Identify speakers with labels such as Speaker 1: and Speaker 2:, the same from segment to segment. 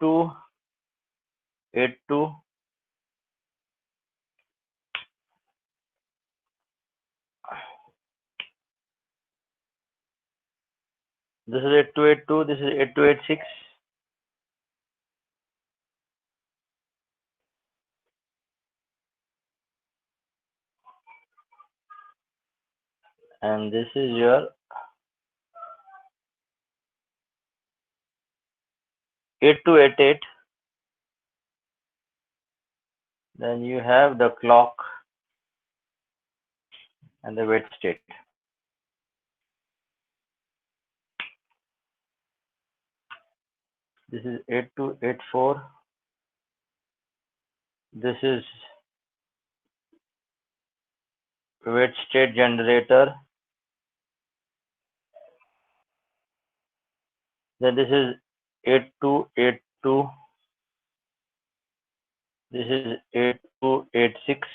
Speaker 1: 82, 82. This is 8282. This is 8286. And this is your 8288. Then you have the clock and the wait state. This is 8284. This is wait state generator. Then this is 8282. This is 8286.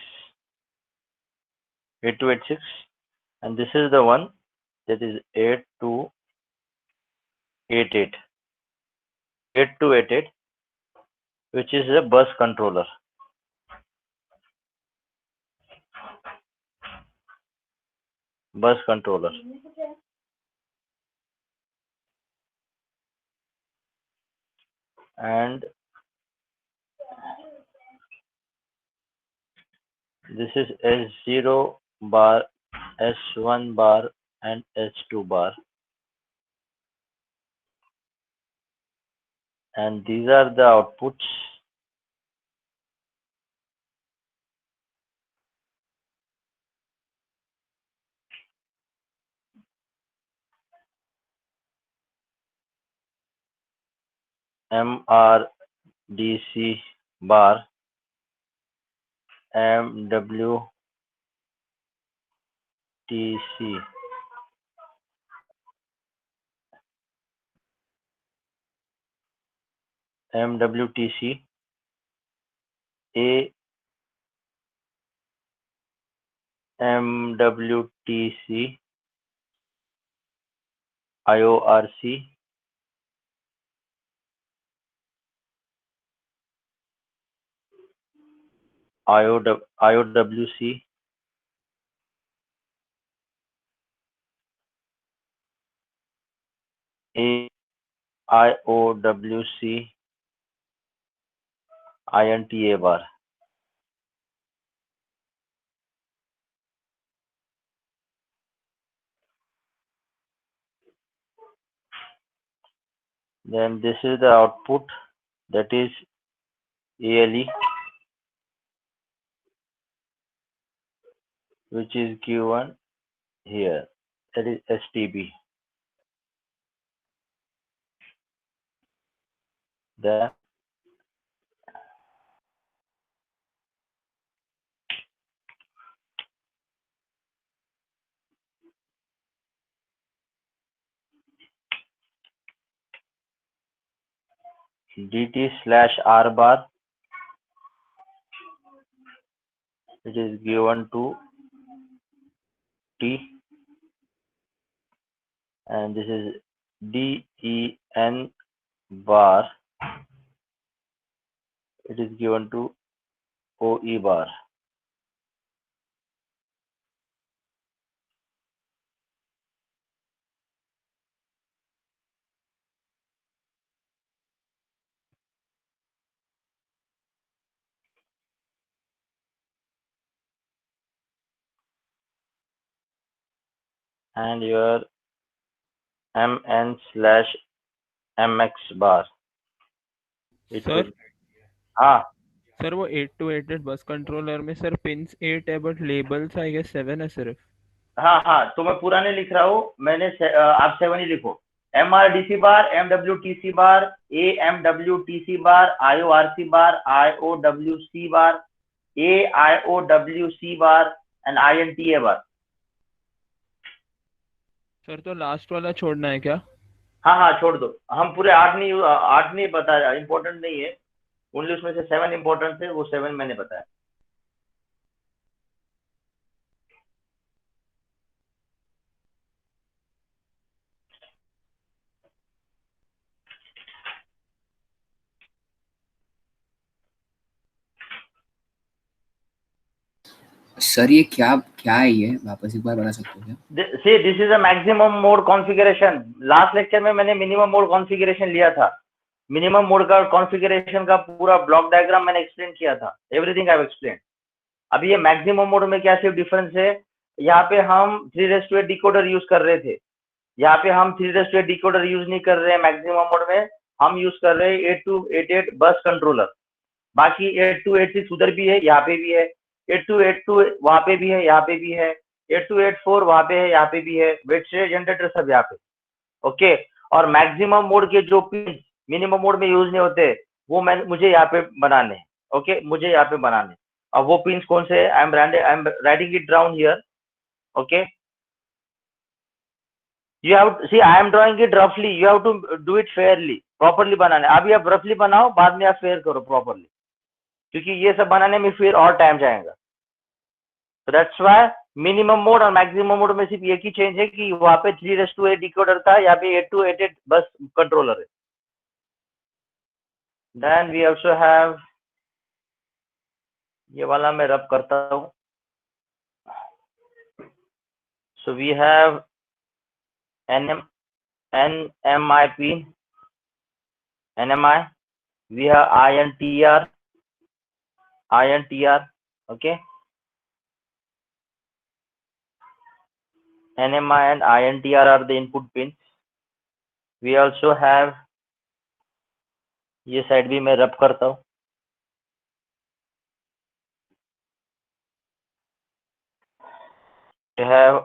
Speaker 1: 8286. And this is the one that is 8288. 8288, which is a bus controller. Bus controller. And this is S0 bar, S1 bar, and S2 bar. And these are the outputs. MRDC bar, MWTC, MWTC, MWTC, IORC, IOWC, IOWC, INTA bar. Then this is the output, that is ALE, which is given here, that is STB. The DT/R bar, it is given to T, and this is DEN bar, it is given to OE bar. And your MN/MX bar, it
Speaker 2: sir
Speaker 1: will, हाँ
Speaker 2: sir वो 8288 bus controller में sir pins 8 है but labels I guess 7 है सिर्फ.
Speaker 1: हाँ हाँ, तो मैं पूरा नहीं लिख रहा हूँ, मैंने आप 7 ही लिखो. MRDC bar, MWTC bar, AMWTC bar, IORC bar, IOWC bar, AIOWC bar and INTA bar.
Speaker 2: Sir तो लास्ट वाला छोड़ना है क्या?
Speaker 1: हाँ हाँ, छोड़ दो. हम पूरे 8 नहीं बता, इम्पोर्टेंट नहीं है. ओनली उसमें से 7 इम्पोर्टेंट थे, वो 7 मैंने बताया.
Speaker 3: सर ये क्या क्या है, ये वापस एक बार बता सकते हो क्या?
Speaker 1: See, this is a maximum mode configuration. Last lecture में मैंने मिनिमम मोड कॉन्फ़िगरेशन लिया था. मिनिमम मोड का कॉन्फ़िगरेशन का पूरा ब्लॉक डायग्राम मैंने एक्सप्लेन किया था. Everything I have explain. अभी ये मैक्सिमम मोड में क्या सिर्फ डिफरेंस है, यहाँ पे हम 3:8 डिकोडर यूज कर रहे थे. यहाँ पे हम 3:8 डिकोडर यूज नहीं कर रहे हैं मैक्सिमम मोड में. हम यूज कर रहे हैं 8288 बस कंट्रोलर. बाकी 8286 उधर भी है, यहाँ पे भी है. 8282 वहाँ पे भी है, यहाँ पे भी है. 8284 वहाँ पे है, यहाँ पे भी है. वेट से जनरेटर सब यहाँ पे. ओके. और मैक्सिमम मोड के जो पिन मिनिमम मोड में यूज नहीं होते, वो मैं मुझे यहाँ पे बनाने हैं. ओके, मुझे यहाँ पे बनाने. अब वो पिन कौन से? I am writing it down here. Okay. You have see, I am drawing it रफली, you have to do it fairly. Properly बनाना है. अभी आप रफली बनाओ, बाद में आप फेयर करो प्रॉपरली, क्योंकि ये सब बनाने में फिर और टाइम जाएगा. तो दैट्स व्हाई मिनिमम मोड और मैक्सिमम मोड में सिर्फ एक ही चेंज है कि वहां पे 3:8 डिकोडर था, यहाँ पे 8288 बस कंट्रोलर है. देन वी ऑल्सो हैव, ये वाला मैं रब करता हूँ. So we have NMIP, NMI, we have INTR, okay. NMI and INTR are the input pins. We also have, ये साइड भी मैं रब करता हूँ. We have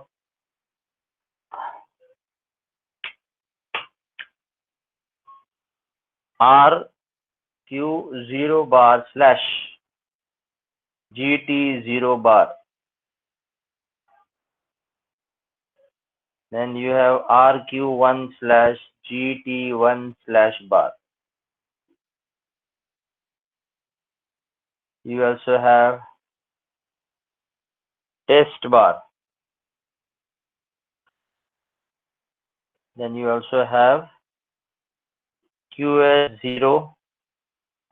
Speaker 1: RQ0 bar slash GT0 bar. Then you have RQ1 slash GT1 slash bar. You also have test bar. Then you also have QS0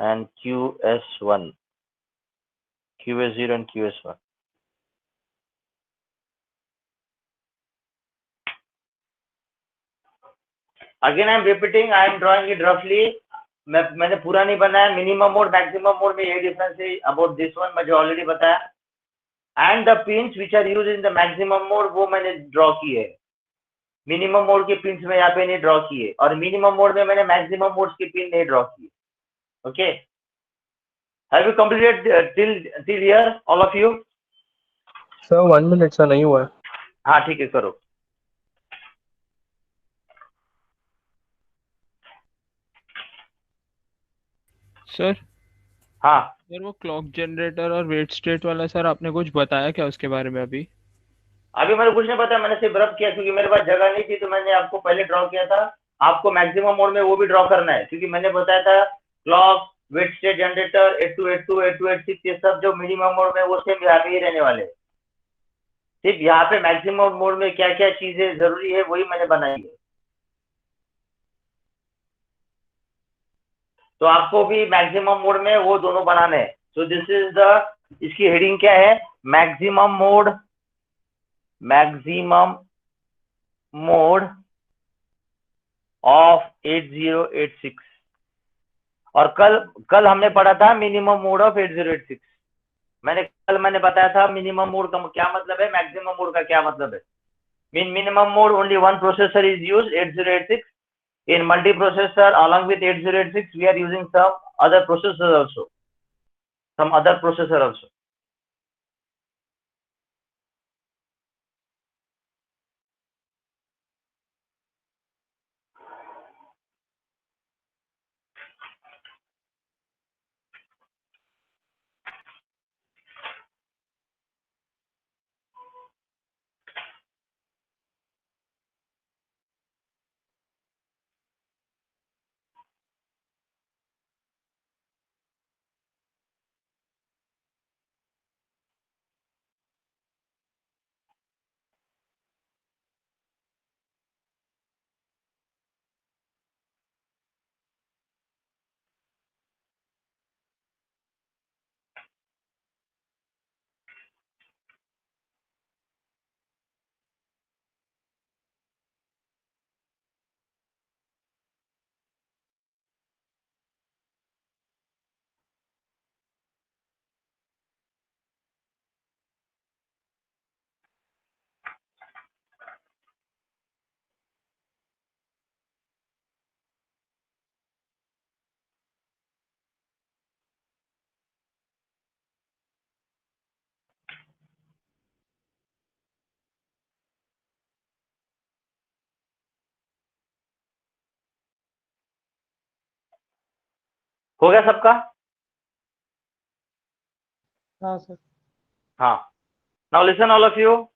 Speaker 1: and QS1. QS0 and QS1. Again, I am repeating, I am drawing it roughly. मैंने पूरा नहीं बनाया. Minimum mode maximum mode में ये difference है about this one, मुझे already बताया. And the pins which are use in the maximum mode वो मैंने ड्रॉ किए. मिनिमम मोड के पिन्स में यहाँ पे नहीं ड्रॉ किए, और मिनिमम मोड में मैंने मैक्सिमम मोड के पिन नहीं ड्रॉ किए. Okay. Have you completed till here all of you?
Speaker 2: Sir 1 minute sir, नहीं हुआ है.
Speaker 1: हाँ ठीक है, करो.
Speaker 2: सर
Speaker 1: हाँ,
Speaker 2: सर वो क्लॉक जनरेटर और वेट स्टेट वाला सर आपने कुछ बताया क्या उसके बारे में अभी?
Speaker 1: अभी मैंने कुछ नहीं बताया. मैंने सिर्फ रब किया क्योंकि मेरे पास जगह नहीं थी, तो मैंने आपको पहले ड्रॉ किया था. आपको मैक्सिमम मोड में वो भी ड्रॉ करना है, क्योंकि मैंने बताया था क्लॉक, वेट स्टेट जनरेटर, 8282, 8286, ये सब जो मिनिमम मोड में वो सेम यहाँ पे ही रहने वाले. सिर्फ यहाँ पे मैक्सिमम मोड में क्या क्या चीजें जरूरी है वही मैंने बनाई है. तो आपको भी मैक्सिमम मोड में वो दोनों बनाने हैं. सो दिस इज द, इसकी हेडिंग क्या है? Maximum mode, maximum mode of 8086. और कल हमने पढ़ा था मिनिमम मोड ऑफ 8086. मैंने बताया था मिनिमम मोड का क्या मतलब है, मैक्सिमम मोड का क्या मतलब है. Minimum mode only one processor is use, 8086. In multiprocessor, along with 8086, we are using some other processors also. Some other processor also. हो गया सबका?
Speaker 4: हाँ सर।
Speaker 1: हाँ, now listen all of you.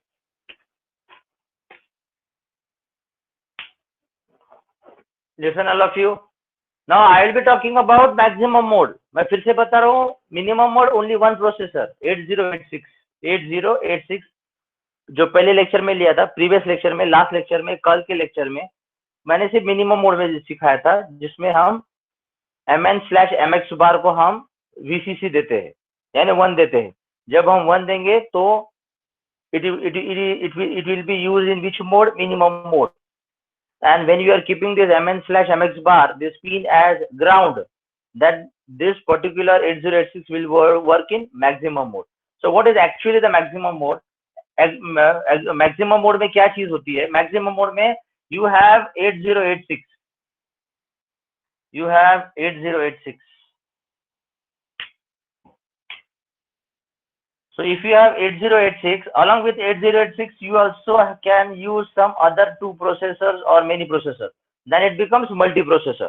Speaker 1: Listen all of you. Now I will be talking about maximum mode. मैं फिर से बता रहा हूँ, minimum mode only one processor 8086 जो पहले लेक्चर में लिया था, प्रीवियस लेक्चर में, लास्ट लेक्चर में, कल के लेक्चर में मैंने सिर्फ मिनिमम मोड में सिखाया था, जिसमें हम mn/mx बार को हम VCC देते हैं, यानी 1 देते हैं. जब हम 1 देंगे तो it will be used in which mode? Minimum mode. And when you are keeping this mn/mx bar, this pin as ground, then this particular 8086 will work in maximum mode. So what is actually the maximum mode? Maximum mode में क्या चीज होती है? Maximum mode में you have 8086. You have 8086. So if you have 8086, along with 8086, you also can use some other 2 processors or many processors. Then it becomes multiprocessor.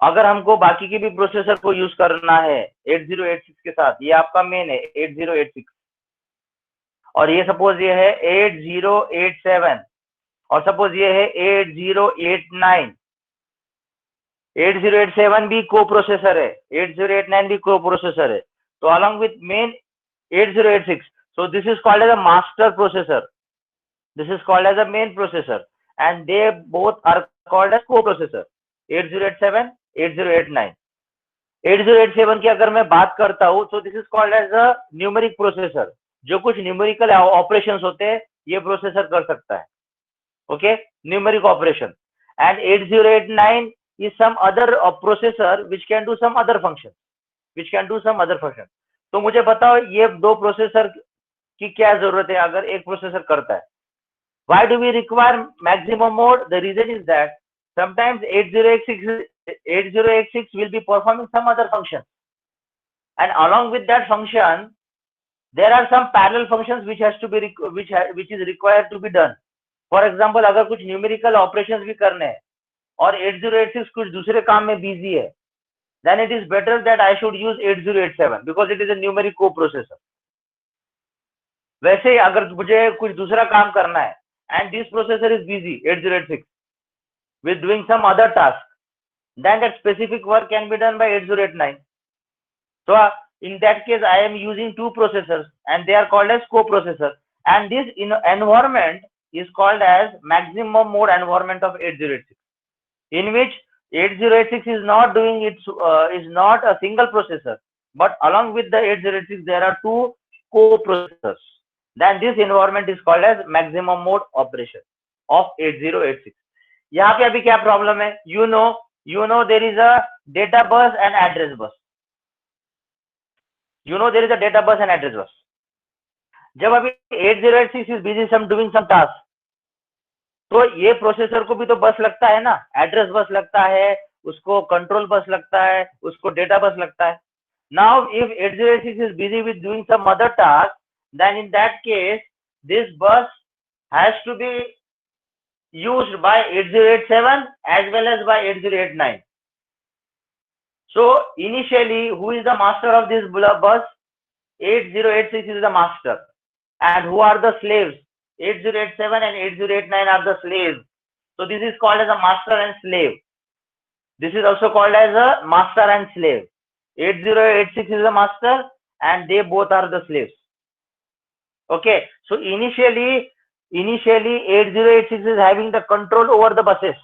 Speaker 1: अगर हमको बाकी के भी प्रोसेसर को यूज करना है 8086 के साथ, ये आपका मेन है 8086, और ये सपोज ये है 8087, और सपोज ये है 8089. 8087 भी को प्रोसेसर है, 8089 भी को प्रोसेसर है. तो along with main 8086, so this is called as a master processor, this is called as a main processor, and they both are called as co-processor. 8087, 8089. 8087 की अगर मैं बात करता हूँ, so this is called as a numeric processor. जो कुछ numerical operations होते हैं ये प्रोसेसर कर सकता है, okay, numeric operation. And 8089 is some other processor which can do some other function, तो मुझे बताओ ये 2 प्रोसेसर की क्या जरूरत है अगर एक प्रोसेसर करता है? Why do we require maximum mode? The reason is that sometimes 8086 will be performing some other function, and along with that function there are some parallel functions which has to be which is required to be done. For example, अगर कुछ numerical operations भी करने हैं और 8086 कुछ दूसरे काम में बिजी है, then it is better that I should use 8087 because it is a numeric co-processor. वैसे अगर मुझे कुछ दूसरा काम करना है and this processor is busy 8086 with doing some other task, then that specific work can be done by 8089. So in that case I am using 2 processors and they are called as co-processor, and this environment is called as maximum mode environment of 8086, in which 8086 is not doing its is not a single processor, but along with the 8086 there are 2 co-processors. Then this environment is called as maximum mode operation of 8086. यहाँ पे अभी क्या problem है? You know there is a data bus and address bus. You know there is a data bus and address bus. जब अभी 8086 is busy doing some task, तो ये processor को भी तो बस लगता है ना, एड्रेस बस लगता है, उसको कंट्रोल बस लगता है, उसको डेटा बस लगता है. Now if 8086 is busy with doing some other task, then in that case this bus has to be used by 8087 as well as by 8089. So initially who is the master of this bus? 8086 is the master, and who are the slaves? 8087 and 8089 are the slaves. So this is called as a master and slave. This is also called as a master and slave. 8086 is the master and they both are the slaves. Okay, so initially 8086 is having the control over the buses.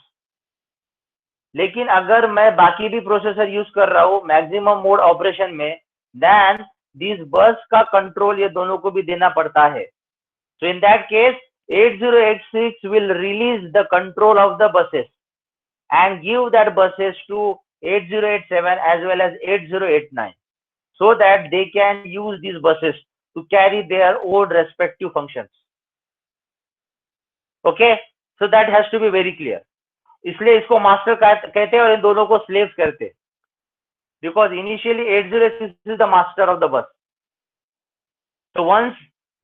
Speaker 1: लेकिन अगर मैं बाकी भी processor use कर रहा हूँ maximum mode operation में, then this bus का कंट्रोल ये दोनों को भी देना पड़ता है. So in that case 8086 will release the control of the buses and give that buses to 8087 as well as 8089, so that they can use these buses to carry their own respective functions. Okay, so that has to be very clear. इसलिए इसको master कहते हैं और इन दोनों को slaves कहते हैं, because initially 8086 is the master of the bus. So once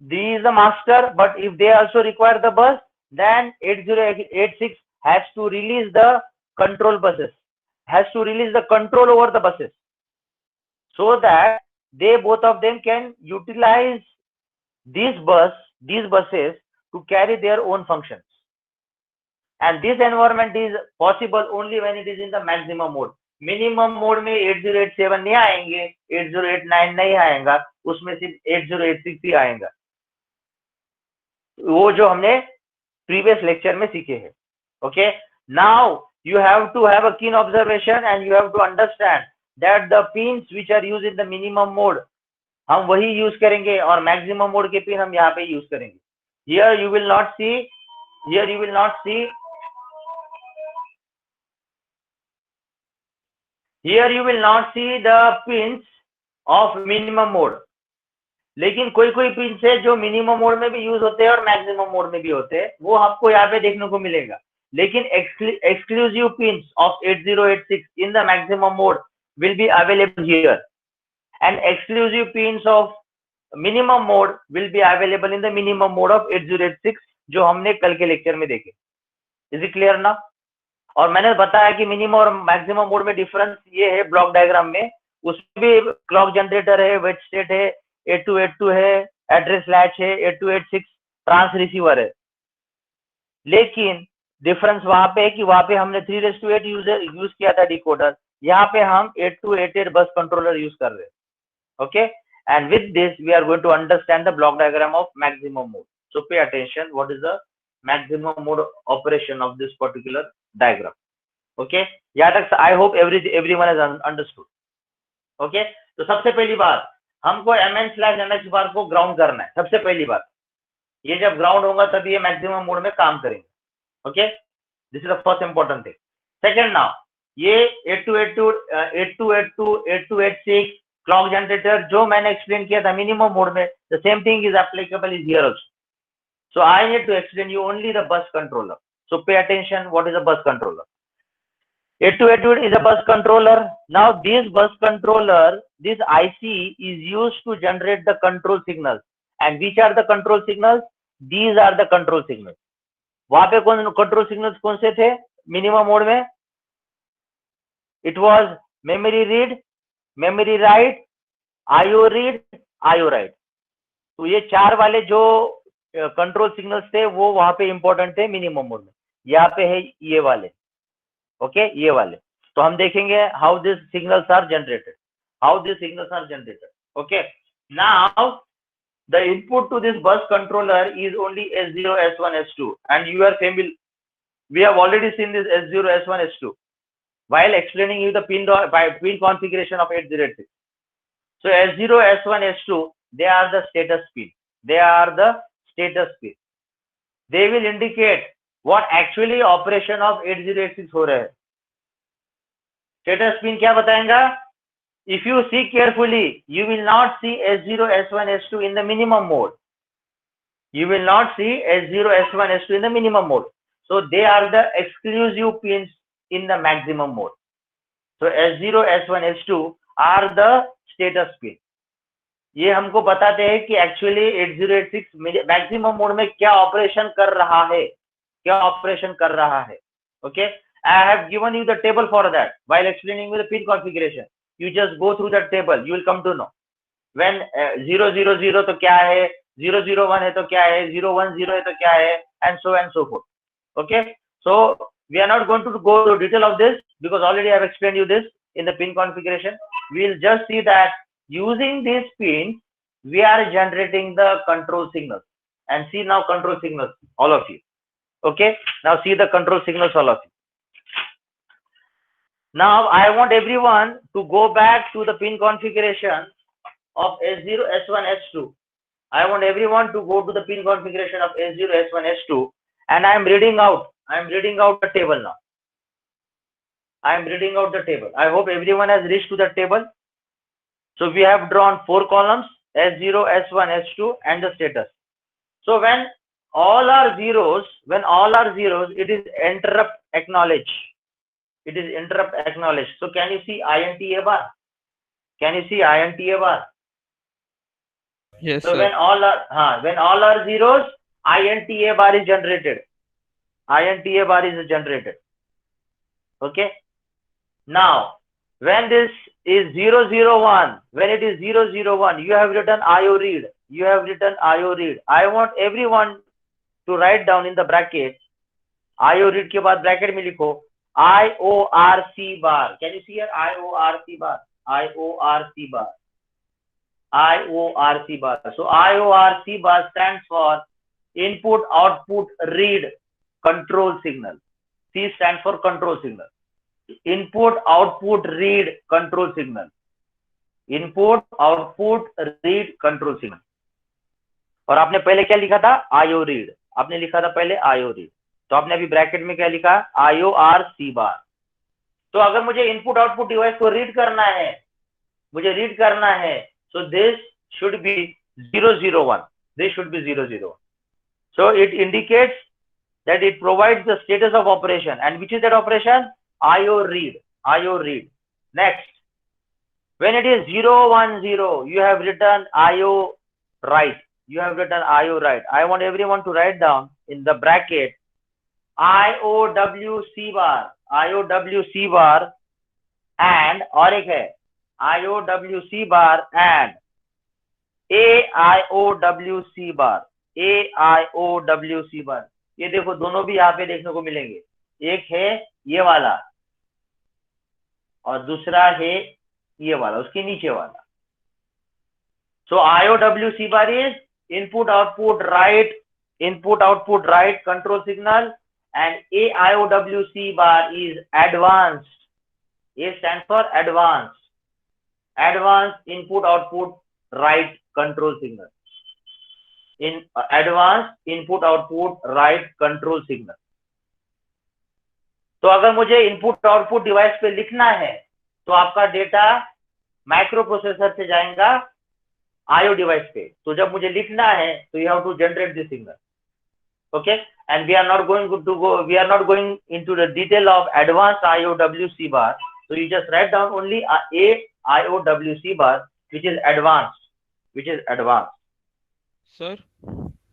Speaker 1: this is the master, but if they also require the bus, then 8086 has to release the control buses has to release the control over the buses so that they both of them can utilize these buses to carry their own functions. And this environment is possible only when it is in the maximum mode. Minimum mode में 8087 नहीं आएंगे, 8089 नहीं आएगा, उसमें सिर्फ 8086 ही आएगा, वो जो हमने प्रीवियस लेक्चर में सीखे हैं. Okay, now you have to have a keen observation and you have to understand that the pins which are used in the minimum mode हम वही यूज करेंगे और मैक्सिमम मोड के पिन हम यहाँ पे यूज करेंगे. Here you will not see the pins of minimum mode. लेकिन कोई कोई पिन है जो मिनिमम मोड में भी यूज होते हैं और मैक्सिमम मोड में भी होते हैं, वो आपको यहाँ पे देखने को मिलेगा. लेकिन exclusive pins of 8086 in the maximum mode will be available here, and exclusive pins of minimum mode will be available in the minimum mode of 8086 जो हमने कल के लेक्चर में देखे. इज इट क्लियर ना? और मैंने बताया कि मिनिमम और मैक्सिमम मोड में डिफरेंस ये है ब्लॉक डायग्राम में. उसमें भी क्लॉक जनरेटर है, वेट स्टेट है, 8282 है, एड्रेस लैच है, 8286 ट्रांस रिसीवर है. लेकिन डिफरेंस वहां पे है कि वहां पे हमने 3:8 यूज किया था डिकोडर, यहाँ पे हम 8288 बस कंट्रोलर यूज कर रहे हैं. Okay, and with this we are going to understand the block diagram of maximum mode. So pay attention, what is the maximum mode operation of this particular diagram. Okay, यहाँ तक I hope everyone has understood. Okay, तो सबसे पहली बात हमको mn/mx बार को ground करना है. सबसे पहली बात, ये जब ग्राउंड होगा तब ये मैक्सिमम मोड में काम करेंगे. Okay, this is the first important thing. Second, now ये 8282 8286 क्लॉक जनरेटर जो मैंने एक्सप्लेन किया था मिनिमम मोड में, the same thing is applicable is here also. So I need to explain you only the bus controller. So pay attention, what is a bus controller? 8288 is a bus controller. Now this bus controller, this IC is used to generate the control signals. And which are the control signals? These are the control signals. वहां पे कौन control signals कौन से थे minimum mode में? It was memory read, memory write, IO read, IO right. तो ये चार वाले जो कंट्रोल सिग्नल्स थे वो वहां पे इंपॉर्टेंट थे मिनिमम मोड में. यहाँ पे है ये वाले. ओके, ये वाले. तो हम देखेंगे how this signals are generated, okay. Now the input to this bus controller is only S0, S1, S2, and you are familiar. We have already seen this S0, S1, S2 while explaining you the pin configuration of 8086. So S0, S1, S2, they are the status pin. They will indicate what actually operation of 8086 हो रहा है. Status pin क्या बताएगा? If you see carefully, you will not see S0, S1, S2 in the minimum mode. So they are the exclusive pins in the maximum mode. So S0, S1, S2 are the status pin. ये हमको बताते हैं कि actually 8086 maximum mode में क्या operation कर रहा है. Okay, I have given you the table for that while explaining you the pin configuration. You just go through that table, you will come to know when 000 तो क्या है, 001 है तो क्या है, 010 है तो क्या है, and so forth. Okay, so we are not going to go to detail of this because already I have explained you this in the pin configuration. We will just see that using these pins we are generating the control signals. And see now control signals, all of you. Okay, now see the control signals, all of you. Now I want everyone to go back to the pin configuration of S0, S1, S2. I want everyone to go to the pin configuration of S0, S1, S2, and I am reading out the table now. I hope everyone has reached to the table. So we have drawn 4 columns, S0, S1, S2, and the status. So when all are zeros, it is interrupt acknowledge. So can you see INTA bar?
Speaker 2: Yes,
Speaker 1: so
Speaker 2: sir.
Speaker 1: when all are zeros, INTA bar is generated. Okay. Now, when this is 001, when it is 001, you have written IO read. You have written IO read. I want everyone to write down in the bracket. IO read के बाद bracket में लिखो IORC bar. Can you see here? IORC bar. IORC bar. IORC bar. So IORC bar stands for input output read control signal. C stands for control signal. Input output read control signal. Input output read control signal. और आपने पहले क्या लिखा था? IO read. आपने लिखा था पहले IO read. तो आपने अभी ब्रैकेट में क्या लिखा? IORC bar. तो अगर मुझे इनपुट आउटपुट डिवाइस को रीड करना है, मुझे रीड करना है, so this should be 001. This should be 001. So it indicates that it provides the status of operation. And which is that operation? IO read. IO read. Next, when it is 010, you have written IO write. You have written IO write. I want everyone to write down in the bracket IOWC bar. IOWC bar and और एक है IOWC bar and AIOWC bar. AIOWC bar. ये देखो दोनों भी यहाँ पे देखने को मिलेंगे. एक है ये वाला और दूसरा है ये वाला, उसके नीचे वाला. So IOWC bar is input output write control signal, and AIOWC bar is advanced. A stands for advanced input output write control signal. In advanced input output write control signal. तो अगर मुझे इनपुट आउटपुट डिवाइस पे लिखना है तो आपका data micro processor से जाएगा आईओ डिवाइस पे. तो जब मुझे लिखना है तो you have to generate this signal. Okay, and we are not going into the detail of advanced IOWC bar. So you just write down only a IOWC bar which is advanced.
Speaker 2: Sir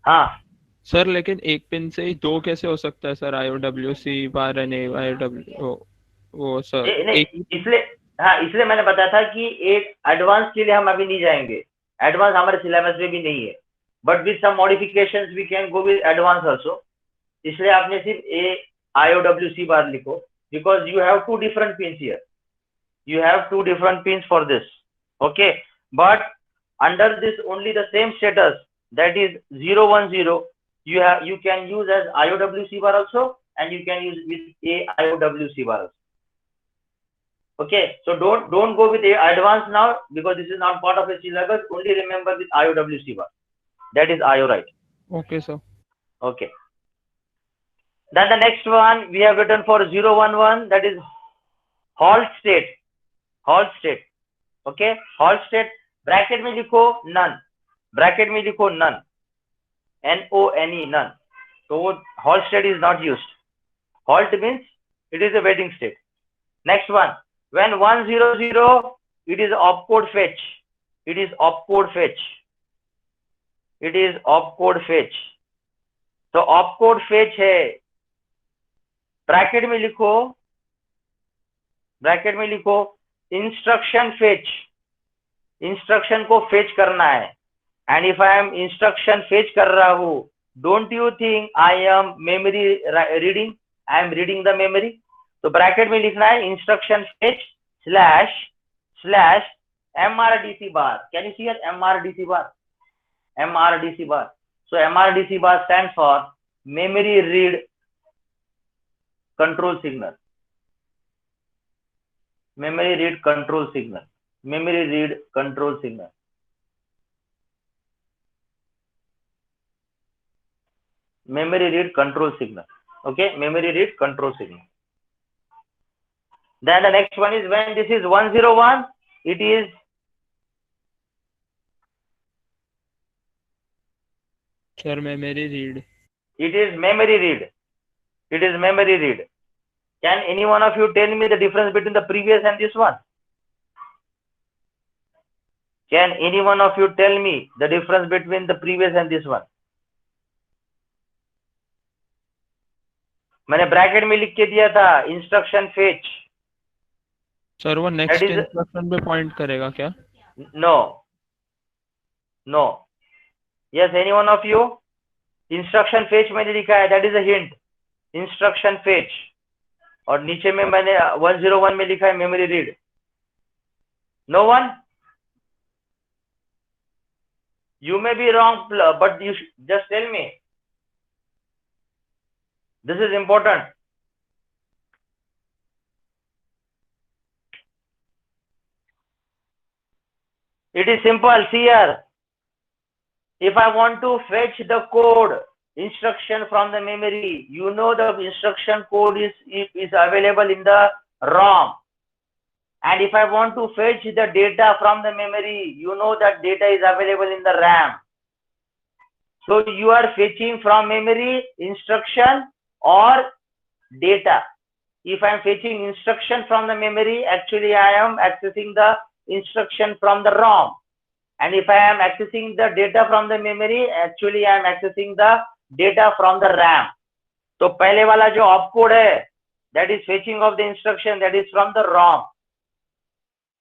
Speaker 1: हाँ
Speaker 2: sir, लेकिन एक pin से ही दो कैसे हो सकता है sir? IOWC bar and AIOW वो सर
Speaker 1: इसलिए मैंने बताया था कि एक एडवांस के लिए हम अभी नहीं जाएंगे. एडवांस हमारे सिलेबस में भी नहीं है, but with some modifications we can go with advance also. इसलिए आपने सिर्फ IOWC बार लिखो because you have two different pins here. You have two different pins for this. Okay, but under this only the same status, that is 010, you can use as IOWC bar also, and you can use with AIOWC bar also. Okay, so don't go with advanced now because this is not part of a syllabus. Only remember with IOWC bar, that is IO write.
Speaker 2: Okay sir.
Speaker 1: Okay, then the next one we have written for 011, that is halt state. Halt state. Okay, halt state. Bracket में लिखो none. Bracket में लिखो none. NONE, none. So halt state is not used. Halt means it is a waiting state. Next one, when 100, it is opcode fetch. It is opcode fetch. It is opcode fetch. तो opcode fetch है. Bracket में लिखो instruction fetch. Instruction को fetch करना है. And if I am instruction fetch कर रहा हूं, don't you think I am memory reading? I am reading the memory. तो ब्रैकेट में लिखना है instruction fetch slash MRDC bar. Can you see here MRDC bar? MRDC bar. So MRDC bar stands for memory read control signal. Memory read control signal. Memory read control signal. Memory read control signal. Okay, memory read control signal. Then the next one is when this is 101, it is
Speaker 2: sir memory read.
Speaker 1: It is memory read. It is memory read. Can any one of you tell me the difference between the previous and this one? Can any one of you tell me the difference between the previous and this one? मैंने bracket में लिख के दिया था instruction fetch.
Speaker 2: Sir वो
Speaker 1: That
Speaker 2: next
Speaker 1: is
Speaker 2: instruction पे point करेगा क्या?
Speaker 1: no, no. Yes, any one of you? Instruction fetch मैंने लिखा है, that is a hint. Instruction fetch. और नीचे में मैंने 101 में लिखा है memory read. No one? You may be wrong, but you just tell me. This is important. It is simple. See here. If I want to fetch the code instruction from the memory, you know the instruction code is available in the ROM. And if I want to fetch the data from the memory, you know that data is available in the RAM. So you are fetching from memory instruction or data. If I am fetching instruction from the memory, actually I am accessing the instruction from the ROM. And if I am accessing the data from the memory, actually I am accessing the data from the RAM. तो पहले वाला जो opcode है, that is fetching of the instruction, that is from the ROM.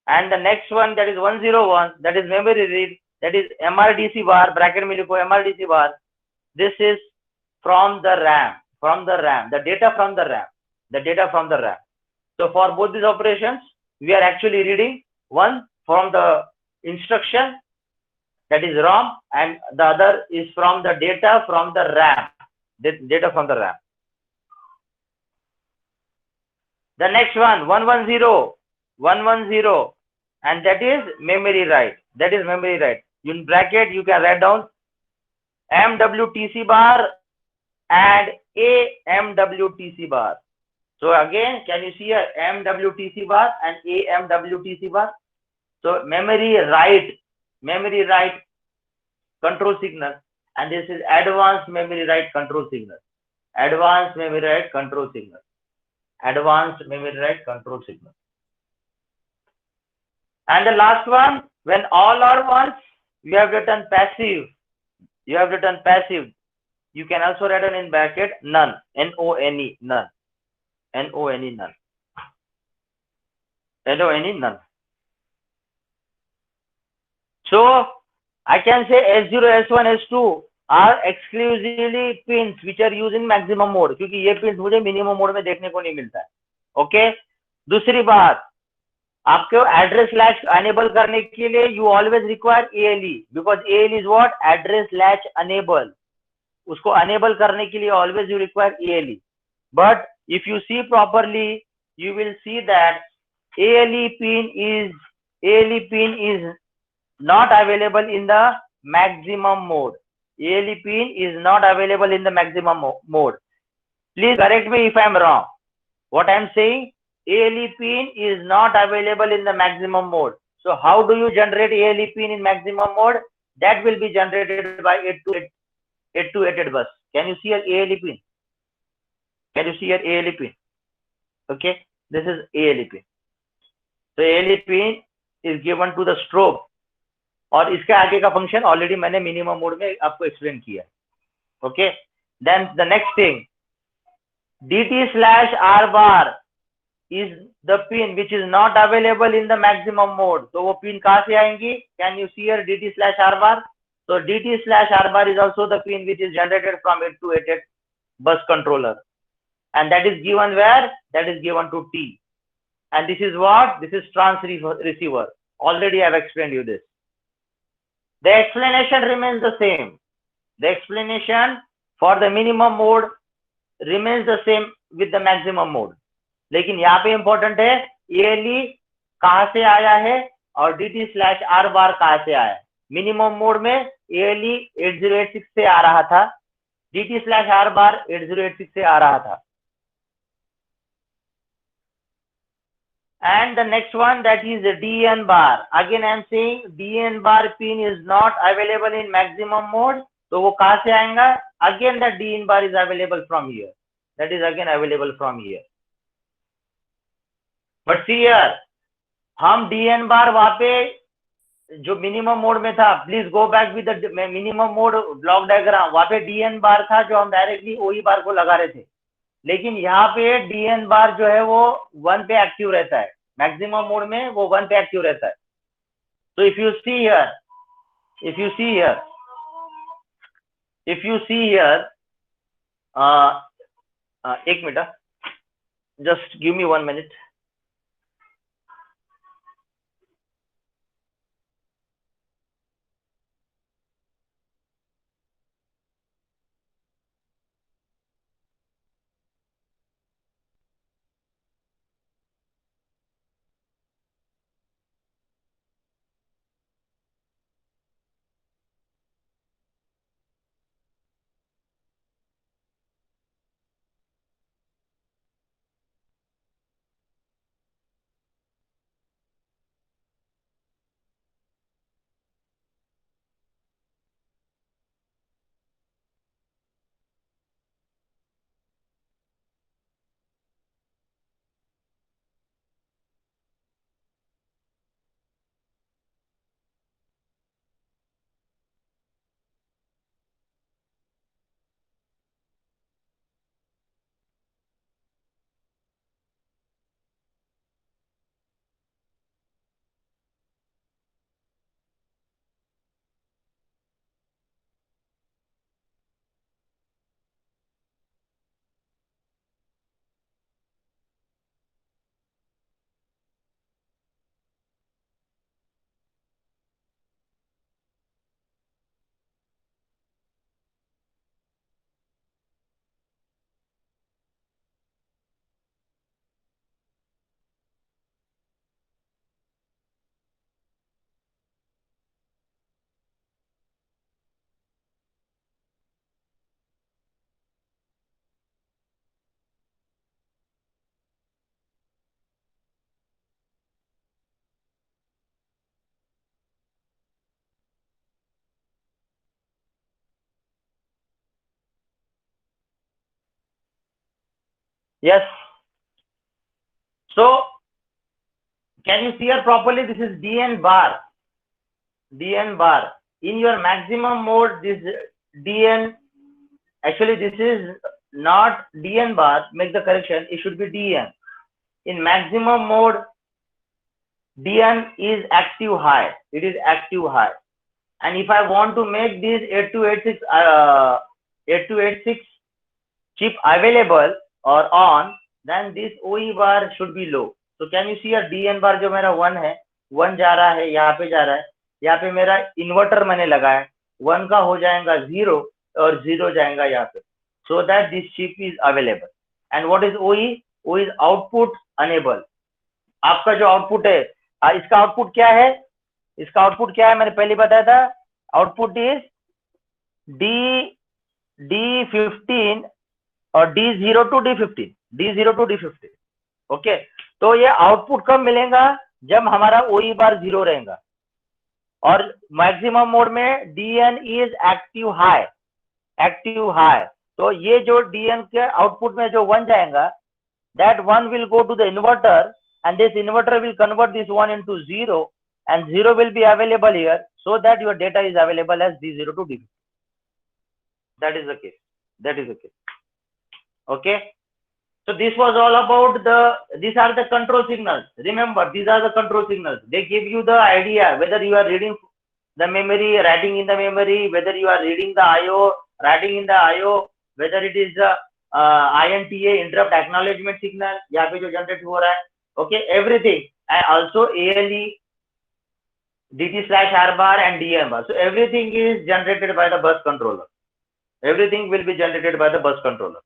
Speaker 1: And the next one, that is 101, that is memory read, that is MRDC bar, bracket में लिखो MRDC bar. This is from the RAM, the data from the RAM. So for both these operations, we are actually reading one from the instruction, that is ROM, and the other is from the data from the RAM. Data from the RAM. The next one, 110, and that is memory write. In bracket, you can write down MWTC bar and AMWTC bar. So again, can you see a MWTC bar and AMWTC bar? So memory write control signal, and this is advanced memory write control signal. And the last one, when all are ones, you have written passive. You can also write in bracket none, N-O-N-E, none. So I can say S0, S1, S2 are exclusively pins which are used in maximum mode, क्योंकि ये pins मुझे minimum mode में देखने को नहीं मिलता है. Okay. दूसरी बात, आपको एड्रेस लैच अनेबल करने के लिए you always require ALE, because ALE is what, address latch enable. उसको अनेबल करने के लिए always you require ALE. But if you see properly, you will see that ALE pin is not available in the maximum mode. ALE pin is not available in the maximum mode. Please correct me if I am wrong. What I am saying, ALE pin is not available in the maximum mode. So how do you generate ALE pin in maximum mode? That will be generated by 828 bus. Can you see your ALE pin? Okay, this is ALE pin. So ALE pin is given to the strobe. और इसके आगे का function already मैंने minimum mode में आपको explain किया. Okay, then the next thing, DT/R bar is the pin which is not available in the maximum mode. तो वो पिन कहाँ से आएंगी? Can you see here DT/R bar? So DT/R bar is also the pin which is generated from 8288 bus controller, and that is given where? That is given to T. And this is what? This is trans receiver. Already I have explained you this. The explanation remains the same. The explanation for the minimum mode remains the same with the maximum mode. लेकिन यहाँ पे important है ALE कहाँ से आया है और DT/R bar कहाँ से आया है. मिनिमम मोड में ALE 8086 से आ रहा था, DT/R bar 8086 से आ रहा था. And the next one, that is the DN bar. Again I am saying DN bar pin is not available in maximum mode. तो वो कहाँ से आएगा? Again the DN bar is available from here. That is again available from here. But see here, हम DN bar वहाँ पे जो minimum mode में था, please go back with the minimum mode block diagram. वहाँ पे DN bar था जो हम डायरेक्टली OE बार को लगा रहे थे. लेकिन यहाँ पे DN बार जो है वो 1 पे एक्टिव रहता है. मैक्सिमम मोड में वो 1 पे एक्टिव रहता है. So if you see here, if you see here, एक minute, just give me 1 minute. Yes. So can you see here properly? This is dn bar. dn bar. In your maximum mode, this dn, actually this is not dn bar. Make the correction. It should be dn. In maximum mode, dn is active high. It is active high. And if I want to make this 8286 chip available or on, then this OE bar should be low. So can you see a DN bar जो मेरा 1 है, 1 जा रहा है, यहाँ पे जा रहा है, यहाँ पे मेरा इन्वर्टर मैंने लगाया, 1 का हो जाएगा 0 और 0 जाएगा यहाँ पे. So that this chip is available. And what is OE? OE is output enable. आपका जो आउटपुट है, इसका आउटपुट क्या है? इसका आउटपुट क्या है? मैंने पहले बताया था, आउटपुट इज D15 और D0 to D15. ओके, तो ये आउटपुट कब मिलेगा? जब हमारा OE बार 0 रहेगा. और मैक्सिमम मोड में DN इज एक्टिव हाई. तो ये जो DN के आउटपुट में जो 1 जाएगा, that 1 will go to the inverter and this inverter will convert this 1 into 0 and 0 will be available here, so that your data is available as D0 to D15. That is the case. Okay. So this was all about these are the control signals. Remember, these are the control signals. They give you the idea whether you are reading the memory, writing in the memory, whether you are reading the IO, writing in the IO, whether it is the INTA, interrupt acknowledgement signal, यहाँ पे जो generate हो रहा है. Okay, everything. And also ALE, DT/R bar and DM bar. So everything is generated by the bus controller. Everything will be generated by the bus controller.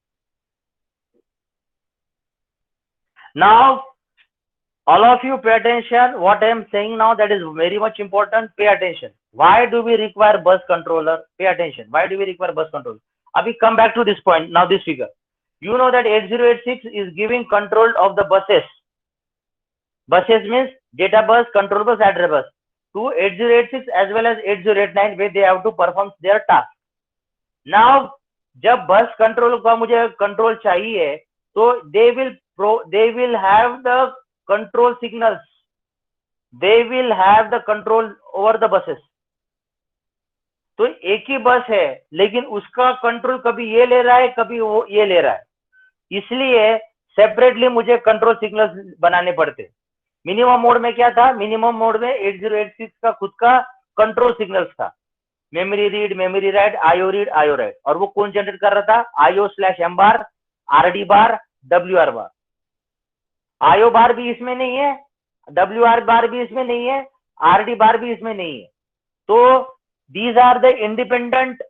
Speaker 1: Now, all of you pay attention. What I am saying now, that is very much important. Pay attention. Why do we require bus controller? Pay attention. Why do we require bus controller? Abhi come back to this point. Now this figure. You know that 8086 is giving control of the buses. Buses means data bus, control bus, address bus. To 8086 as well as 8089, where they have to perform their task. Now, जब bus control का मुझे control चाहिए, तो they will have the control signals. They will have the control over the buses. तो एक ही बस है, लेकिन उसका कंट्रोल कभी ये ले रहा है, कभी वो ये ले रहा है. इसलिए सेपरेटली मुझे कंट्रोल सिग्नल्स बनाने पड़ते. मिनिमम मोड में क्या था, मिनिमम मोड में 8086 का खुद का कंट्रोल सिग्नल्स था, memory read, memory write, IO read, IO right, और वो कौन जनरेट कर रहा था, आईओ स्लैश एम बार, आरडी बार, डब्ल्यू आर बार। आईओ बार भी इसमें नहीं है, डब्ल्यू आर बार भी इसमें नहीं है, आरडी बार भी इसमें नहीं है। तो these are the independent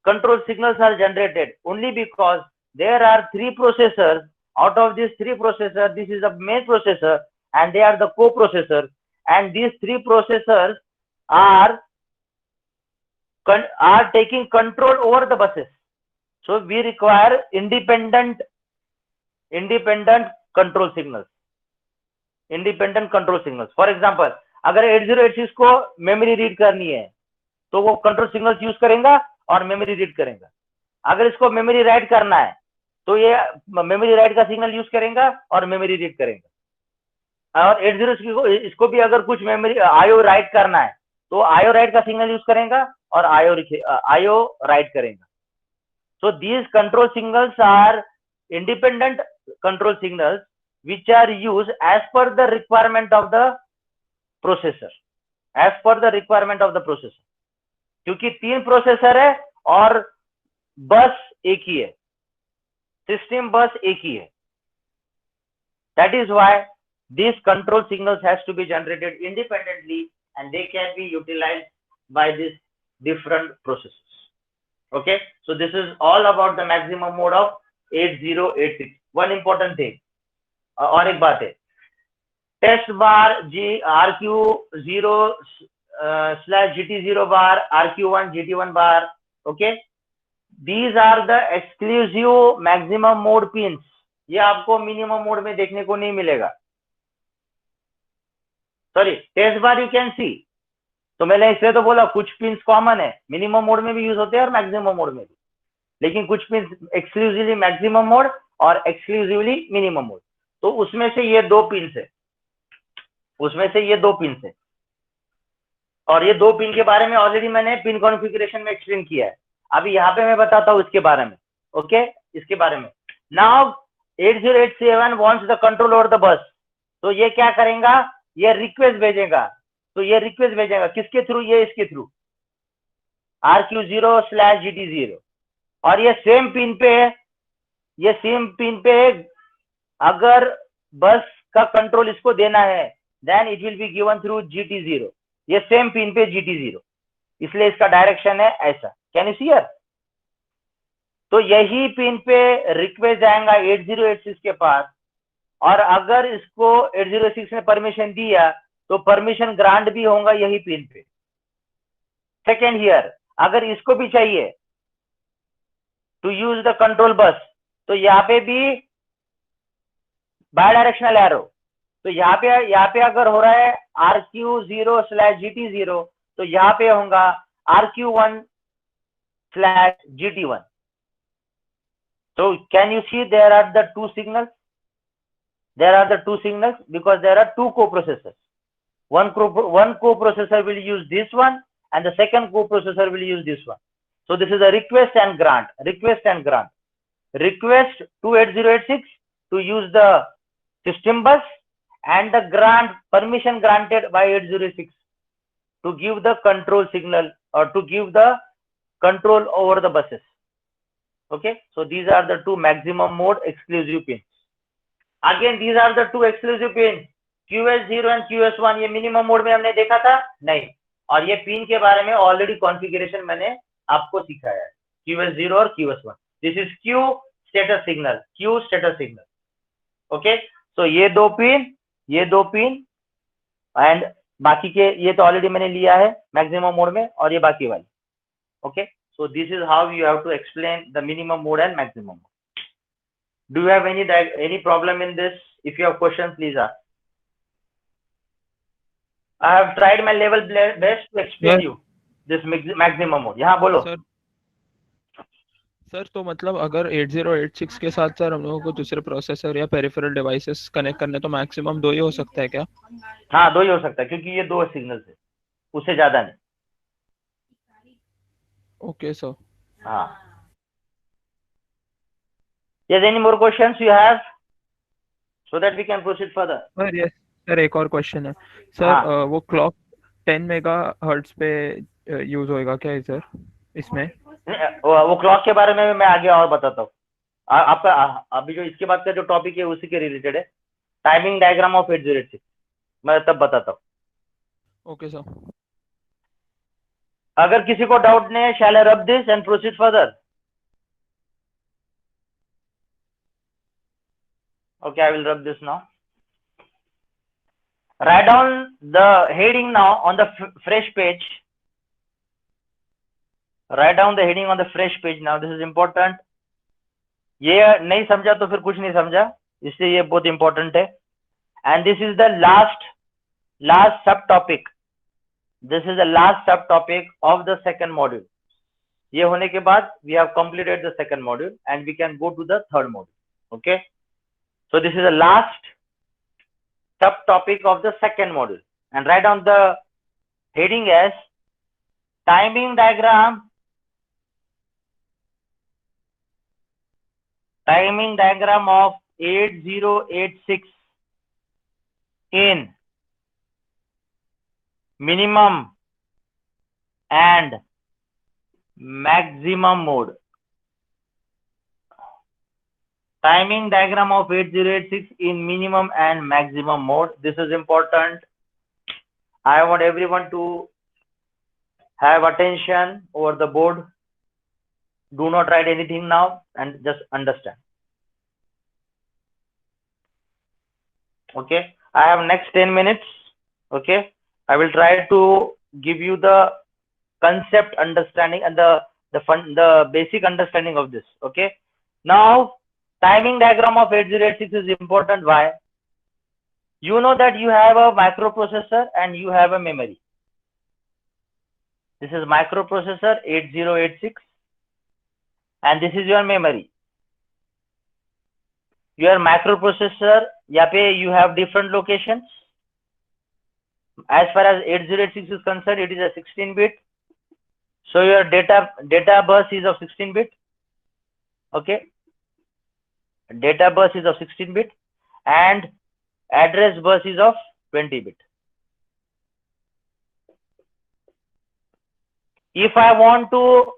Speaker 1: control signals are generated only because there are three processors. Out of these three processors, this is the main processor and they are the co-processors, and these three processors are taking control over the buses. So we require independent control signals. Independent control signals. For example, अगर 8086 को memory read करनी है तो वो control signals use करेगा और memory read करेगा। अगर इसको मेमोरी राइट करना है तो ये मेमोरी राइट का सिग्नल यूज करेगा और मेमोरी रीड करेगा। और 8086 को इसको भी अगर कुछ मेमोरी आईओ राइट करना है तो आईओ राइट का सिग्नल यूज करेगा और आईओ राइट करेगा। So these control signals are independent control signals which are used as per the requirement of the processor, as per the requirement of the processor. क्योंकि 3 processor है और बस एक ही है, सिस्टम बस एक ही है। That is why these control signals has to be generated independently and they can be utilized by these different processors. Okay, so this is all about the maximum mode of 8086. One important thing, और एक बात है, test bar RQ0 / GT0 bar, RQ1 GT1 bar, okay, these are the exclusive maximum mode pins. ये आपको minimum mode में देखने को नहीं मिलेगा। Sorry, test bar you can see, तो मैंने इसलिए तो बोला कुछ पिन्स कॉमन है, मिनिमम मोड में भी यूज होते हैं और मैक्सिमम मोड में भी, लेकिन कुछ पिन्स एक्सक्लूसिवली मैक्सिमम मोड और एक्सक्लूसिवली मिनिमम मोड। तो उसमें से ये 2 पिन्स है, उसमें से ये 2 पिन्स है, और ये 2 पिन के बारे में ऑलरेडी मैंने पिन कॉन्फ़िगरेशन में एक्सप्लेन किया है। अभी यहाँ पे मैं बताता हूँ इसके बारे में, ओके, इसके बारे में। Now 8087 wants the control over the bus, तो ये क्या करेगा, ये रिक्वेस्ट भेजेगा। तो ये रिक्वेस्ट भेजेगा किसके थ्रू, ये इसके थ्रू RQ0 / GT0, और ये सेम पिन पे है, ये सेम पिन पे अगर बस का कंट्रोल इसको देना है then it will be given through GT0, ये सेम पिन पे GT0, इसलिए इसका डायरेक्शन है ऐसा। Can you see here? तो यही पिन पे रिक्वेस्ट जाएगा 8086 के पास, और अगर इसको 8086 ने परमिशन दिया तो परमिशन ग्रांट भी होगा यही पिन पे। सेकेंड हियर, अगर इसको भी चाहिए to use the control bus, तो यहाँ पे भी बाय डायरेक्शनल एरो, तो यहाँ पे अगर हो रहा है RQ0 / GT0, तो यहाँ पे होगा RQ1 / GT1। So can you see there are the 2 signals? There are the 2 signals because there are 2 coprocessors. One coprocessor will use this one and the second coprocessor will use this one. So this is a request and grant, request and grant. Request to 8086 to use the system bus, and the grant, permission granted by 8086 to give the control signal or to give the control over the buses. Okay, so these are the 2 maximum mode exclusive pins. Again, these are the 2 exclusive pins, QS0 and QS1। ये minimum mode में हमने देखा था नहीं, और ये pin के बारे में ऑलरेडी कॉन्फ़िगरेशन मैंने आपको सिखाया है, QS0 और QS1। This is Q status signal, Q status signal. Okay, so ये 2 पिन एंड बाकी के ये तो ऑलरेडी मैंने लिया है मैक्सिमम मोड में, और ये बाकी वाली। Okay, so this is how you have to explain the minimum mode and maximum mode. Do you have any problem in this? If you have questions, please ask. I have tried my level best to explain you this maximum mode. यहाँ बोलो
Speaker 2: sir. तो मतलब अगर 8086 के साथ sir हम लोगों को दूसरे प्रोसेसर या पेरिफेरल डिवाइसेस कनेक्ट करने, तो मैक्सिमम 2 ही हो सकता है क्या?
Speaker 1: हाँ, 2 ही हो सकता है, क्योंकि ये 2 सिग्नल्स है, उससे ज्यादा नहीं।
Speaker 2: Okay, sir.
Speaker 1: Yes, any more questions you have, so that we can proceed further?
Speaker 2: Yes. Sir एक और क्वेश्चन है सर।
Speaker 1: हाँ
Speaker 2: वो क्लॉक 10 मेगा हर्ट्ज पे यूज होएगा क्या सर इसमें?
Speaker 1: नहीं, वो क्लॉक के बारे में मैं आगे और बताता हूँ। आपका अभी जो इसके बाद का जो टॉपिक है उसी के रिलेटेड है, टाइमिंग डायग्राम ऑफ 8086, मैं तब बताता हूँ।
Speaker 2: Okay sir.
Speaker 1: अगर किसी को डाउट नहीं है, shall I rub this and proceed further? Okay, I will rub this now. Write down the heading now on the fresh page. Write down the heading on the fresh page now. This is important. ये नहीं समझा तो फिर कुछ नहीं समझा, इसलिए ये बहुत इंपॉर्टेंट है। And this is the last sub topic. This is the last sub topic of the second module. ये होने के बाद we have completed the second module and we can go to the third module. Okay, so this is the last subtopic of the second module, and write down the heading as timing diagram of 8086 in minimum and maximum mode. Timing diagram of 8086 in minimum and maximum mode. This is important. I want everyone to have attention over the board. Do not write anything now and just understand. Okay, I have next 10 minutes. Okay, I will try to give you the concept understanding and the basic understanding of this. Okay, now timing diagram of 8086 is important. Why? You know that you have a microprocessor and you have a memory. This is microprocessor 8086 and this is your memory. Your microprocessor, यहाँ पे you have different locations. As far as 8086 is concerned, it is a 16-bit. So your data bus is of 16-bit. Okay, data bus is of 16-bit and address bus is of 20-bit. If I want to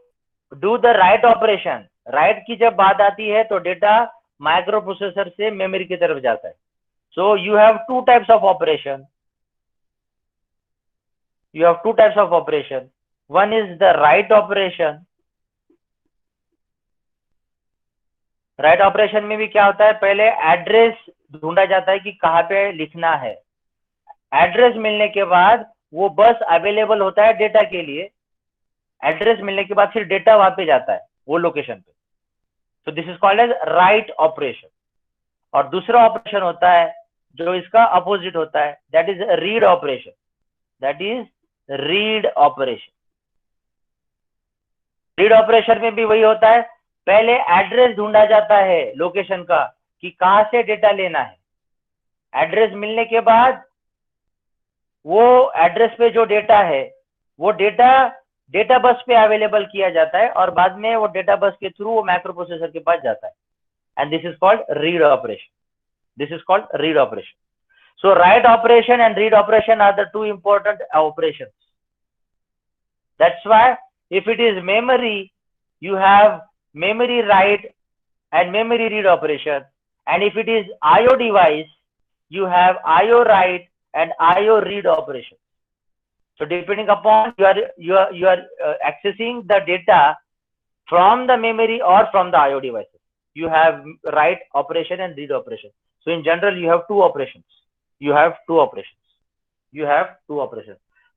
Speaker 1: do the write operation, write की जब बात आती है तो data microprocessor से memory की तरफ जाता है. So you have two types of operation. You have two types of operation. One is the write operation. Write operation में भी क्या होता है, पहले एड्रेस ढूंढा जाता है कि कहाँ पे लिखना है. एड्रेस मिलने के बाद वो बस अवेलेबल होता है डेटा के लिए. एड्रेस मिलने के बाद फिर डेटा वहां पे जाता है वो लोकेशन पे. So this is called as write operation. और दूसरा ऑपरेशन होता है जो इसका अपोजिट होता है, that is read operation. That is read operation. Read operation में भी वही होता है, पहले एड्रेस ढूंढा जाता है लोकेशन का कि कहां से डेटा लेना है. एड्रेस मिलने के बाद वो एड्रेस पे जो डेटा है वो डेटा बस पे अवेलेबल किया जाता है और बाद में वो डेटा बस के थ्रू वो माइक्रोप्रोसेसर के पास जाता है. And this is called read operation. This is called read operation. So write operation and read operation are the two important operations. That's why if it is memory, you have memory write and memory read operation, and if it is IO device, you have IO write and IO read operation. So depending upon you are accessing the data from the memory or from the IO devices, you have write operation and read operation. So in general you have two operations. You have two operations.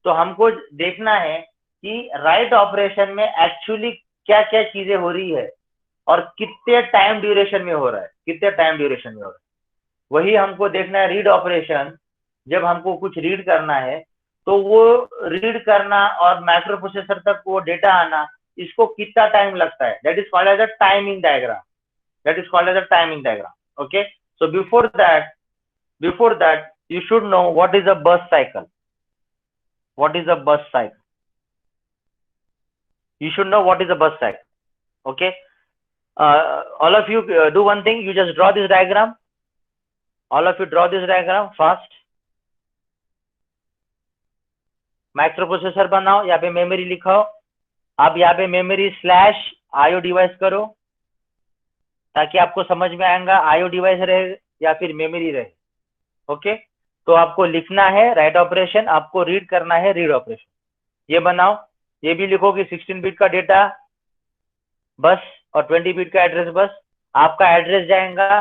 Speaker 1: तो हमको देखना है कि write operation में actually क्या क्या चीजें हो रही है और कितने टाइम ड्यूरेशन में हो रहा है. वही हमको देखना है. रीड ऑपरेशन, जब हमको कुछ रीड करना है तो वो रीड करना और माइक्रो प्रोसेसर तक वो डेटा आना, इसको कितना टाइम लगता है, that is called as a timing diagram. Okay, so before that you should know what is a bus cycle. You should know what is a bus cycle. Okay, all of you do one thing. You just draw this diagram. All of you draw this diagram fast. Micro processor बनाओ, यहाँ पे memory लिखाओ। अब यहाँ पे memory slash IO device करो, ताकि आपको समझ में आएगा आईओ डिवाइस रहे या फिर मेमोरी रहे। ओके, तो आपको लिखना है राइट ऑपरेशन, आपको रीड करना है रीड ऑपरेशन। ये बनाओ, ये भी लिखो कि 16 बिट का डेटा बस और 20 बिट का एड्रेस बस। आपका एड्रेस जाएगा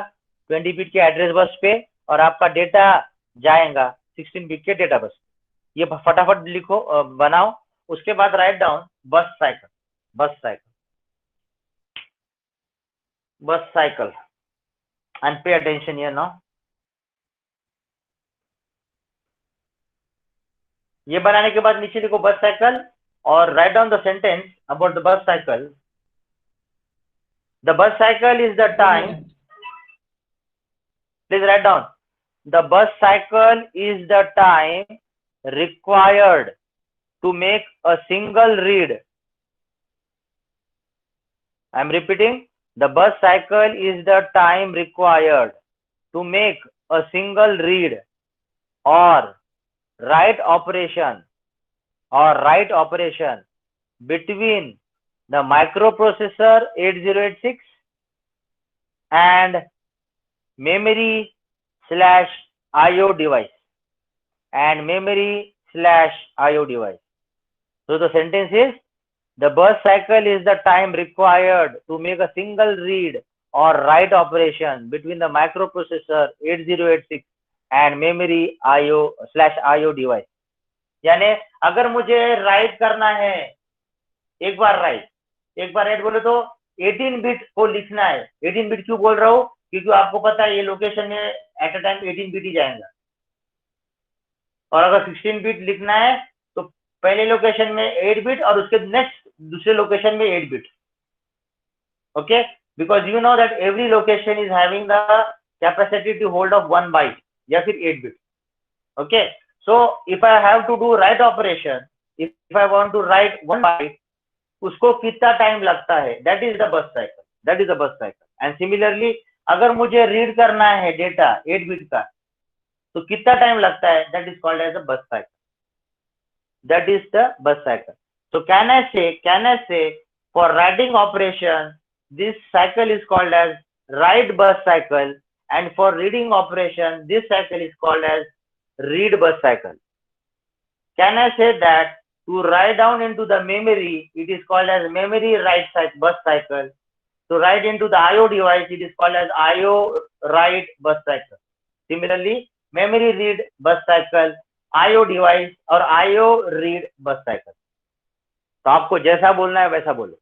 Speaker 1: 20 बिट के एड्रेस बस पे और आपका डेटा जाएगा 16 बिट के डेटा बस। ये फटाफट लिखो, बनाओ। उसके बाद राइट डाउन बस साइकिल, बस साइकिल, बस cycle and pay attention here now. ये बनाने के बाद नीचे लिखो बस साइकिल और write down the sentence about the bus cycle. The bus cycle is the time, please write down, the bus cycle is the time required to make a single read. I am repeating, the bus cycle is the time required to make a single read or write operation between the microprocessor 8086 and memory slash IO device So the sentence is, the bus cycle is the time required to make a single read or write operation between the microprocessor 8086 and memory IO/IO device. यानी अगर मुझे right करना है, एक बार right बोले तो 18 bit को लिखना है। 18 बिट क्यों बोल रहा हूँ? क्योंकि आपको पता है ये लोकेशन में एट अ टाइम 18 बिट ही जाएगा, और अगर 16 बिट लिखना है तो पहले लोकेशन में 8 बिट और उसके नेक्स्ट दूसरे लोकेशन में 8 bit. Okay, because you know that every location is having the capacity to hold of 1 byte या फिर 8 bit. Okay, so if I have to do write operation, if I want to write 1 byte, उसको कितना time लगता है, that is the bus cycle. And similarly, अगर मुझे read करना है डेटा 8 बिट का तो कितना टाइम लगता है, that is called as a bus cycle. That is the bus cycle. So can I say for writing operation this cycle is called as write bus cycle, and for reading operation this cycle is called as read bus cycle. Can I say that to write down into the memory it is called as memory write bus cycle, to write into the IO device it is called as IO write bus cycle. Similarly, memory read bus cycle, IO device और IO read bus cycle. तो आपको जैसा बोलना है वैसा बोलो,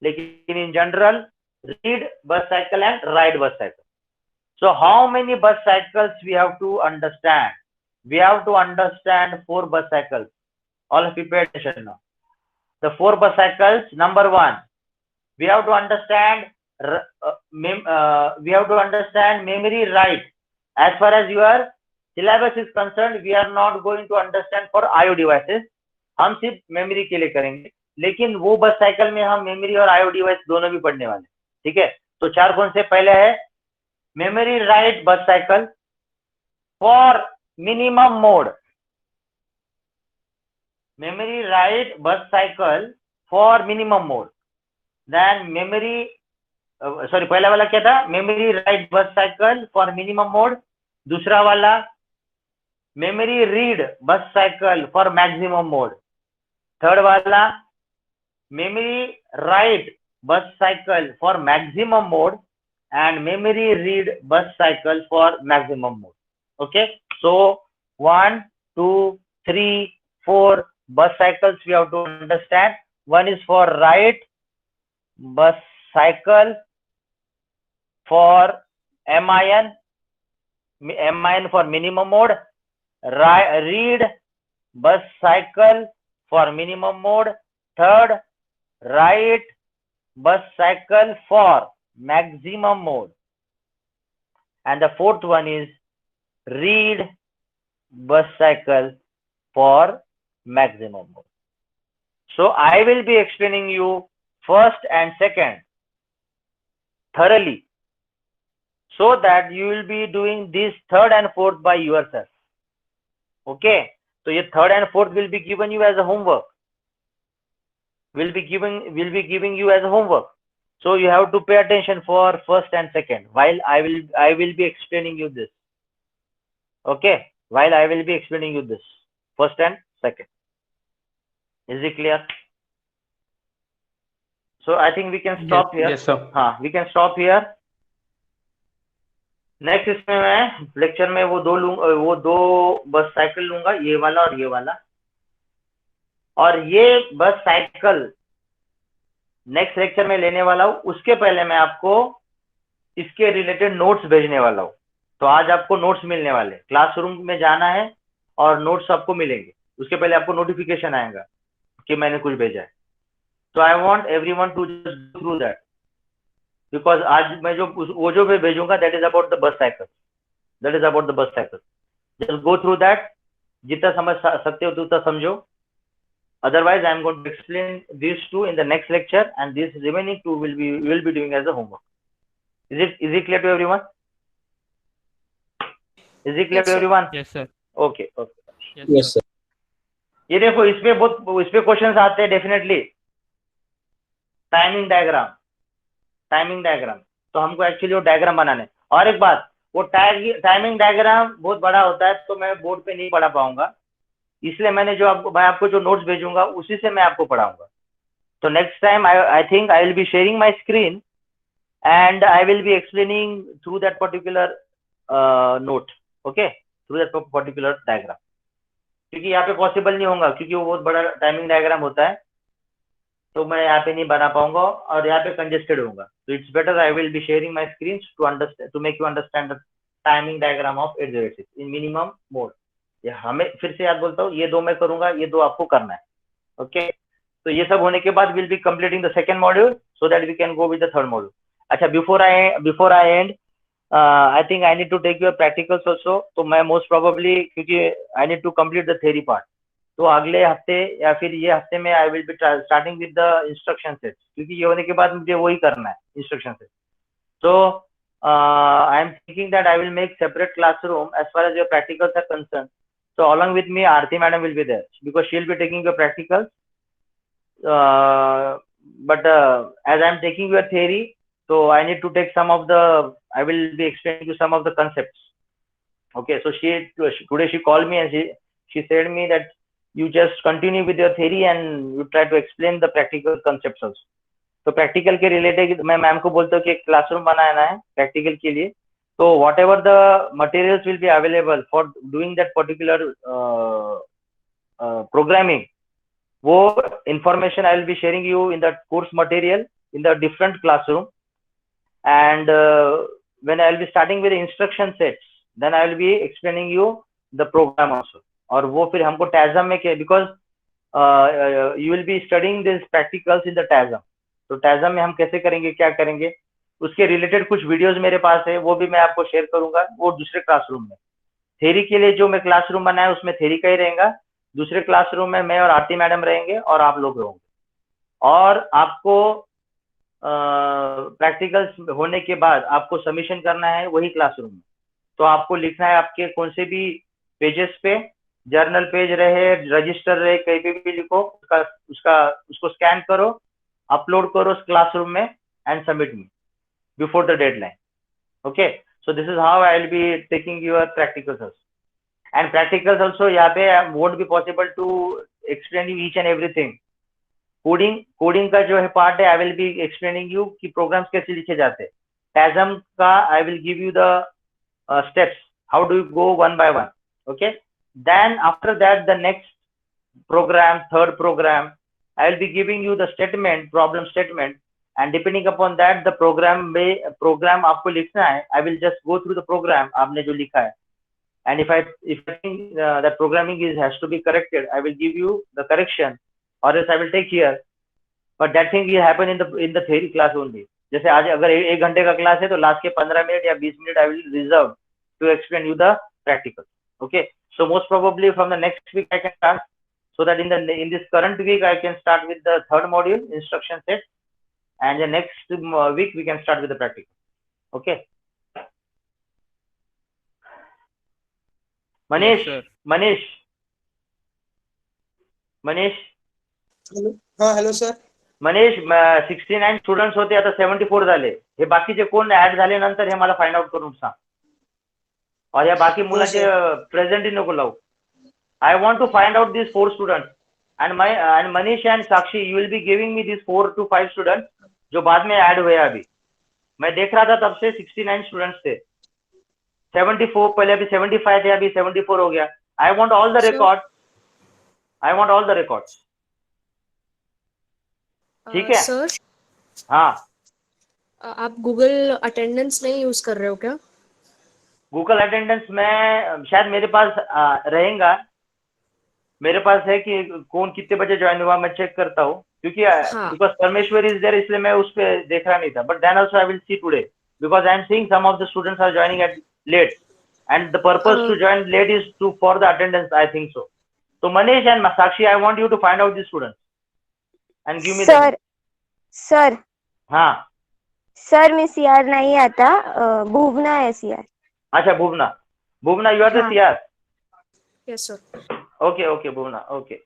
Speaker 1: लेकिन in general read bus cycle and write bus cycle. So how many bus cycles we have to understand? We have to understand 4 bus cycles. All of you pay attention now. The 4 bus cycles. Number 1, we have to understand memory write. As far as your syllabus is concerned, we are not going to understand for IO devices. हम सिर्फ memory के लिए करेंगे, लेकिन वो बस cycle में हम मेमोरी और IO डिवाइस दोनों भी पढ़ने वाले, ठीक है। तो 4 कौन से? पहले है memory write bus cycle for minimum mode. Memory write bus cycle for minimum mode. Then पहला वाला क्या था? Memory write bus cycle for minimum mode. दूसरा वाला memory read bus cycle for maximum mode. Third वाला memory write bus cycle for maximum mode and memory read bus cycle for maximum mode. Okay, so 1, 2, 3, 4 bus cycles we have to understand. One is for write bus cycle for MIN for minimum mode, read bus cycle for minimum mode, third write bus cycle for maximum mode, and the fourth one is read bus cycle for maximum mode. So I will be explaining you first and second thoroughly, so that you will be doing this third and fourth by yourself. Okay, तो ये third and fourth will be given you as a homework, will be giving you as a homework. So you have to pay attention for first and second while I will be explaining you this. Okay, while I will be explaining you this first and second. Is it clear? So I think we can stop here.
Speaker 4: Yes, sir.
Speaker 1: हाँ, we can stop here. Next इसमें मैं lecture में वो दो बस cycle लूंगा, ये वाला और ये वाला, और ये बस साइकिल नेक्स्ट लेक्चर में लेने वाला हूँ। उसके पहले मैं आपको इसके रिलेटेड नोट्स भेजने वाला हूँ। तो आज आपको नोट्स मिलने वाले, क्लासरूम में जाना है और नोट्स आपको मिलेंगे। उसके पहले आपको नोटिफिकेशन आएगा कि मैंने कुछ भेजा है। तो I want everyone to just go through that, because आज मैं जो मैं भेजूंगा that is about the bus cycle, that is about the bus cycle. Just go through that, जितना समझ सकते हो उतना समझो। Otherwise, I am going to explain these two in the next lecture, and these remaining two will be doing as a homework. Is it clear to everyone? Is it clear to everyone?
Speaker 2: Yes, sir.
Speaker 1: Okay.
Speaker 3: Yes, sir.
Speaker 1: ये देखो, इस पे question आते हैं definitely. Timing diagram, तो हमको actually वो diagram बनाने। और एक बात, वो टाइमिंग डायग्राम बहुत बड़ा होता है, तो मैं बोर्ड पे नहीं पढ़ा पाऊंगा, इसलिए मैं आपको जो नोट्स भेजूंगा उसी से मैं आपको पढ़ाऊंगा। तो next time I think I will be sharing my screen and I will be explaining through that particular note, okay, through that particular diagram, क्योंकि यहाँ पे पॉसिबल नहीं होगा, क्योंकि वो बहुत बड़ा टाइमिंग डायग्राम होता है, तो मैं यहाँ पे नहीं बना पाऊंगा और यहाँ पे कंजेस्टेड होगा। तो it's better I will be sharing my screen to make you understand the timing diagram of 8086 in minimum mode. हमें फिर से याद बोलता हूँ, ये दो मैं करूंगा, ये दो आपको करना है, ओके। तो ये सब होने के बाद will be completing the second module so that we can go with the third module. अच्छा, before I and I think I need to take your practicals also. तो मैं मोस्ट प्रोबेबली, क्योंकि I need to complete the theory part, तो अगले हफ्ते या फिर ये हफ्ते में I will be starting with the instruction set, क्योंकि ये होने के बाद मुझे वही करना है, इंस्ट्रक्शन सेट। तो I am thinking that I will make separate classroom as far as your practicals are concerned. So along with me, Aarti madam will be there because she will be taking your practicals. But as I am taking your theory, so I need to take I will be explaining you some of the concepts. Okay, so today she called me and she said me that you just continue with your theory and you try to explain the practical concepts also. तो practical के related मैं ma'am को बोलता हूँ कि एक classroom बनाना है practical के लिए। तो whatever the materials will be available for doing that particular programming, वो information I will be sharing you in the course material in the different classroom. And when I will be starting with instruction sets, then I will be explaining you the program also. और वो फिर हमको TASM में, because you will be studying this practicals in the TASM. तो TASM में हम कैसे करेंगे, क्या करेंगे, उसके रिलेटेड कुछ वीडियोस मेरे पास है, वो भी मैं आपको शेयर करूंगा, वो दूसरे क्लासरूम में। थ्योरी के लिए जो मैं क्लासरूम बनाया उसमें थ्योरी का ही रहेगा, दूसरे क्लासरूम में मैं और आरती मैडम रहेंगे और आप लोग रहोगे। और आपको प्रैक्टिकल्स होने के बाद आपको सबमिशन करना है वही क्लासरूम में। तो आपको लिखना है आपके कौन से भी पेजेस पे, जर्नल पेज रहे, रजिस्टर रहे, कहीं पे भी लिखो, उसको स्कैन करो, अपलोड करो उस क्लासरूम में and submit me before the deadline. Okay, so this is how I will be taking your practicals also. And practicals also यहाँ पे won't be possible to explain you each and everything. Coding का जो है part है, I will be explaining you कि programs कैसे लिखे जाते हैं। टैजम का I will give you the steps, how do you go one by one, okay? Then after that, the next program, third program, I will be giving you the problem statement, and depending upon that the program आपको लिखना है, I will just go through the program आपने जो लिखा है, and if I think that programming has to be corrected, I will give you the correction, or else I will take here, but that thing will happen in the theory class only. जैसे आज अगर 1 घंटे का class है तो last के 15 minute या 20 minute I will reserve to explain you the practical. Okay, so most probably from the next week I can start, so that in this current week I can start with the third module, instruction set, and the next week we can start with the practical. Okay, Manish,
Speaker 2: Yes, sir.
Speaker 1: Manish, Manish
Speaker 4: hello. हाँ hello sir.
Speaker 1: Manish 69 students होते, आता 74 झाले. हे बाकीचे कोण add झाले नंतर हे मला find out करून सांग. और या बाकी मुलाचे प्रेझेंटही नको लावू. I want to find out this 4 students and Manish and Sakshi you will be giving me this 4 to 5 students जो बाद में ऐड हुए. अभी मैं देख रहा था तब से 69 स्टूडेंट्स थे. 74 पहले, अभी 75 थे, अभी 74 हो गया. I want all the record. I want all the records. ठीक है
Speaker 5: सर.
Speaker 1: हाँ.
Speaker 5: आप गूगल अटेंडेंस नहीं यूज कर रहे हो क्या?
Speaker 1: गूगल अटेंडेंस में शायद मेरे पास रहेगा. मेरे पास है कि कौन कितने बजे ज्वाइन हुआ, मैं चेक करता हूँ क्योंकि बिकॉज परमेश्वर इज देयर, इसलिए मैं उस पर देख रहा नहीं था. But then also I will see today because I am seeing some of the students are joining at late and the purpose to join late is to for the attendance. I think so. So Manish and Sakshi, I want you to find out the students and give me the
Speaker 6: sir.
Speaker 1: हाँ
Speaker 6: sir मी CR नहीं आता, भुवना है CR.
Speaker 1: अच्छा Bhuvana you are the
Speaker 6: हाँ.
Speaker 1: CR.
Speaker 5: Yes sir.
Speaker 1: Okay Bhuvana. Okay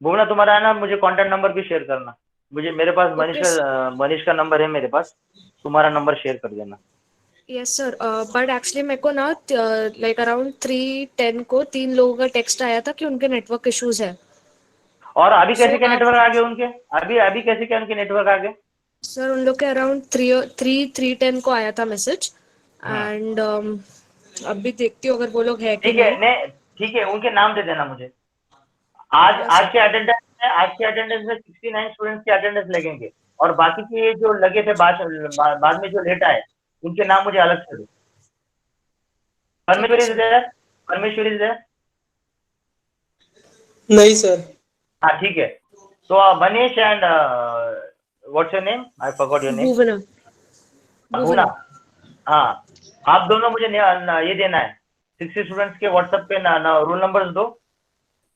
Speaker 1: Bhuvana, तुम्हारा है ना, मुझे कॉन्टेक्ट नंबर भी शेयर करना. मुझे मेरे पास मनीष का नंबर है मेरे पास. तुम्हारा नंबर शेयर कर देना.
Speaker 5: Yes sir. बट एक्चुअली मेरे को ना लाइक अराउंड 3:10 को 3 लोगों का टेक्स्ट आया था कि उनके नेटवर्क इश्यूज है.
Speaker 1: और अभी कैसे क्या नेटवर्क आ गए उनके? अभी कैसे क्या उनके नेटवर्क आ गए?
Speaker 5: सर उन लोग के अराउंड 3:10 को आया था मैसेज. एंड अभी देखती हूँ अगर वो लोग है कि नहीं.
Speaker 1: ठीक है, उनके नाम दे देना मुझे. आज के अटेंडेंस में 69 स्टूडेंट्स के अटेंडेंस लगेंगे और बाकी के जो लगे थे बाद में जो लेट आए उनके नाम मुझे अलग से दो. परमेश्वर इज देयर.
Speaker 4: नहीं सर.
Speaker 1: हाँ ठीक है. तो Manish and what's your name? I forgot your name. Bhuvana. हाँ, आप दोनों मुझे ये देना है 60 स्टूडेंट्स के व्हाट्सएप पे ना रोल नंबर्स दो,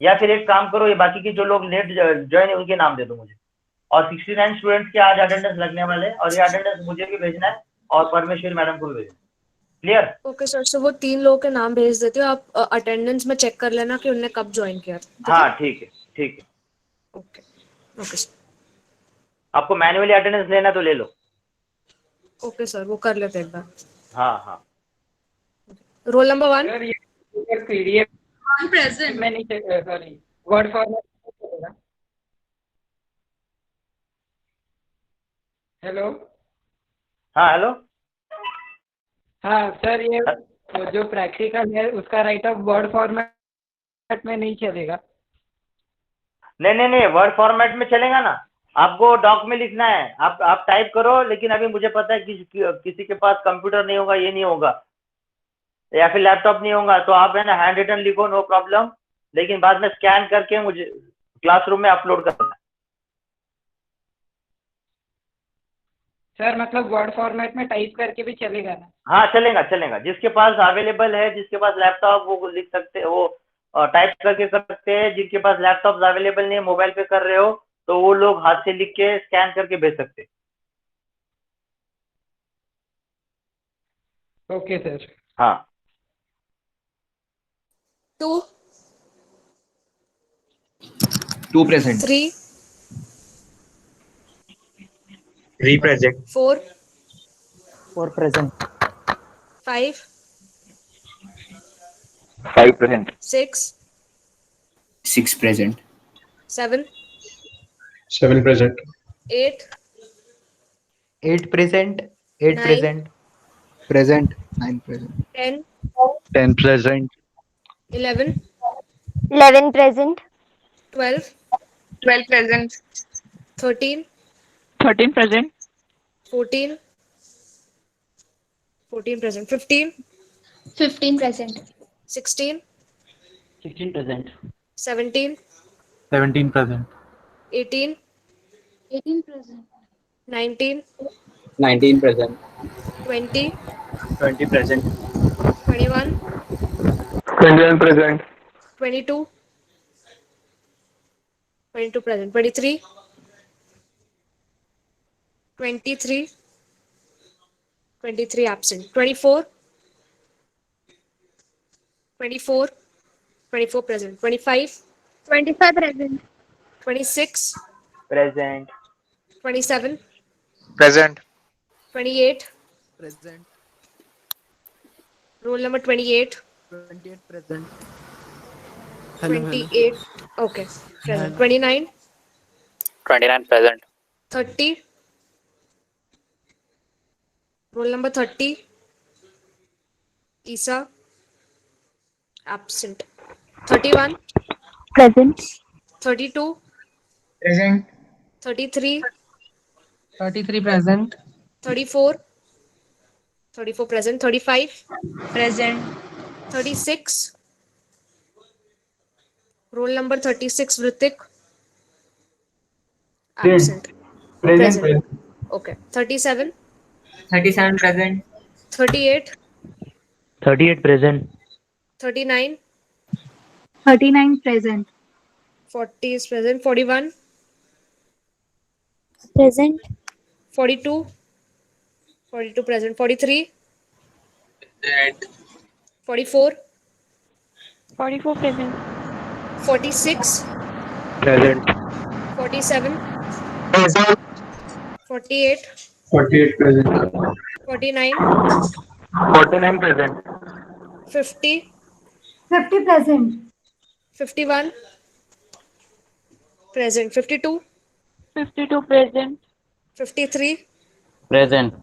Speaker 1: या फिर एक काम करो, ये बाकी के जो लोग लेट ज्वाइन है उनके नाम दे दो मुझे. और 69 स्टूडेंट्स के आज अटेंडेंस लगने वाले, और ये अटेंडेंस मुझे भी भेजना है और परमेश्वर मैडम को भी भेजना. क्लियर?
Speaker 5: Okay sir. सो वो 3 लोगों के नाम भेज देती हूँ. आप अटेंडेंस में चेक कर लेना कि उनने कब ज्वाइन किया.
Speaker 1: हाँ ठीक है.
Speaker 5: Okay sir.
Speaker 1: आपको मैन्युअली अटेंडेंस लेना तो ले लो.
Speaker 5: ओके सर, वो कर लेते एक बार.
Speaker 1: हाँ.
Speaker 5: Roll number 1.
Speaker 7: सर ये पीडीएफ प्रेजेंट में नहीं, सॉरी वर्ड फॉर्मेट. हेलो.
Speaker 1: हाँ हेलो.
Speaker 7: हाँ सर, ये जो प्रैक्टिकल है उसका राइट ऑफ वर्ड फॉर्मेट में नहीं चलेगा?
Speaker 1: नहीं, वर्ड फॉर्मेट में चलेगा ना. आपको डॉक में लिखना है. आप टाइप करो, लेकिन अभी मुझे पता है कि किसी के पास कंप्यूटर नहीं होगा, ये नहीं होगा, या फिर लैपटॉप नहीं होगा, तो आप है ना हैंड रिटन लिखो, नो प्रॉब्लम. लेकिन बाद में स्कैन करके मुझे क्लासरूम में अपलोड करना.
Speaker 7: सर मतलब वर्ड फॉर्मेट में टाइप करके भी चलेगा ना?
Speaker 1: हाँ चलेगा. जिसके पास अवेलेबल है, जिसके पास लैपटॉप, वो लिख सकते, वो टाइप करके कर सकते हैं. जिनके पास लैपटॉप अवेलेबल नहीं है, मोबाइल पे कर रहे हो, तो वो लोग हाथ से लिख के स्कैन करके भेज सकते.
Speaker 7: Okay sir.
Speaker 1: हाँ.
Speaker 3: 2 present.
Speaker 5: 3
Speaker 8: present.
Speaker 5: 4
Speaker 8: present.
Speaker 5: 5
Speaker 8: present.
Speaker 5: 6
Speaker 3: present.
Speaker 5: 7
Speaker 4: present.
Speaker 5: 8
Speaker 8: present.
Speaker 5: 9
Speaker 8: present.
Speaker 3: 9 present.
Speaker 5: 10
Speaker 8: present.
Speaker 5: 11
Speaker 6: present.
Speaker 5: 12
Speaker 9: present.
Speaker 5: 13
Speaker 9: present.
Speaker 5: 14 present.
Speaker 9: 15 present.
Speaker 5: 16
Speaker 7: present.
Speaker 5: 17
Speaker 8: present.
Speaker 5: 18
Speaker 9: present.
Speaker 5: 19
Speaker 3: present.
Speaker 5: 20
Speaker 8: present.
Speaker 5: 21
Speaker 8: present.
Speaker 5: 22 present. 23 absent. 24 present. 25
Speaker 9: 25 present.
Speaker 5: 26,
Speaker 1: Present.
Speaker 5: 27,
Speaker 8: Present.
Speaker 5: 28.
Speaker 3: Present.
Speaker 5: Roll number 28.
Speaker 3: 28 present.
Speaker 5: 28. Okay. Present. 29,
Speaker 8: 29 present.
Speaker 5: 30. Roll number 30. Isa. Absent. 31,
Speaker 6: Present.
Speaker 5: 32,
Speaker 7: Present.
Speaker 5: 33,
Speaker 7: 33 present.
Speaker 5: 34, 34 present. 35,
Speaker 9: Present.
Speaker 5: 36. Roll number 36, Vritik. Absent. Present. Okay. 37,
Speaker 7: 37 present.
Speaker 5: 38,
Speaker 8: 38 present.
Speaker 5: 39,
Speaker 9: 39 present.
Speaker 5: 40 is present. 41,
Speaker 6: Present.
Speaker 5: 42, 42 present. 43, 44,
Speaker 9: 44 present.
Speaker 5: 46,
Speaker 8: Present.
Speaker 5: 47, 48,
Speaker 4: 48 present.
Speaker 5: 49,
Speaker 8: 49 present.
Speaker 5: 50,
Speaker 9: 50 present.
Speaker 5: 51, present. 52,
Speaker 9: 52 present.
Speaker 5: 53,
Speaker 8: Present.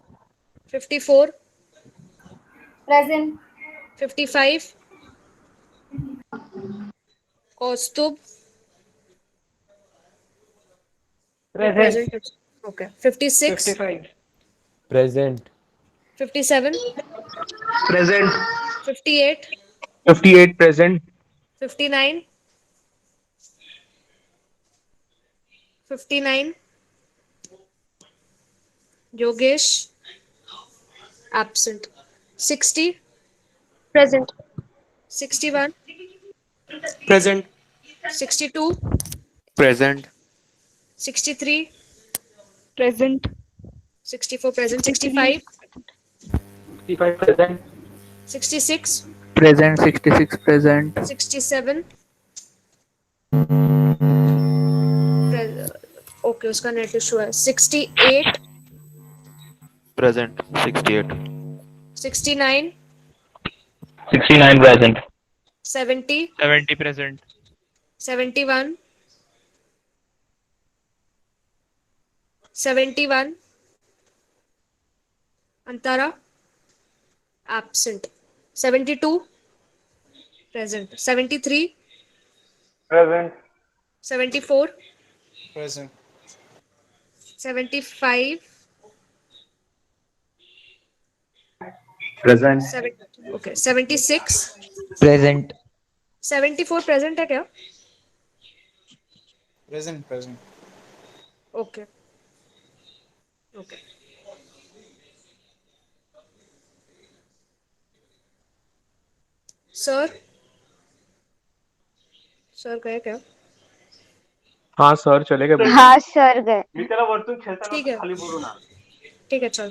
Speaker 5: 54,
Speaker 9: Present.
Speaker 5: 55, Kaustubh.
Speaker 7: Present.
Speaker 5: Okay. 56,
Speaker 7: 55.
Speaker 8: Present.
Speaker 5: 57,
Speaker 8: Present.
Speaker 5: 58,
Speaker 8: 58 present.
Speaker 5: 59, 59, Yogesh. Absent. 60,
Speaker 9: Present.
Speaker 5: 61,
Speaker 4: Present.
Speaker 5: 62,
Speaker 8: Present.
Speaker 5: 63,
Speaker 9: Present.
Speaker 5: 64 present. 65,
Speaker 8: 65 present.
Speaker 5: 66,
Speaker 3: Present. 66 present.
Speaker 5: 67. Okay, उसका net issue है. 68,
Speaker 8: Present. 68.
Speaker 5: 69,
Speaker 8: 69 present.
Speaker 5: 70,
Speaker 2: 70 present.
Speaker 5: 71, 71, Antara. Absent. 72, present. 73,
Speaker 1: Present.
Speaker 5: 74,
Speaker 4: Present.
Speaker 5: 75,
Speaker 8: Present.
Speaker 5: okay. 76,
Speaker 3: Present.
Speaker 5: 74 present है क्या?
Speaker 4: Present. Present.
Speaker 5: Okay. Okay. Sir गए क्या?
Speaker 8: हाँ sir चलेगा.
Speaker 6: हाँ sir गए.
Speaker 1: मी त्याला वरतून खेळताना
Speaker 5: ठीक आहे.
Speaker 1: खाली बोलू ना.
Speaker 5: ठीक आहे चल.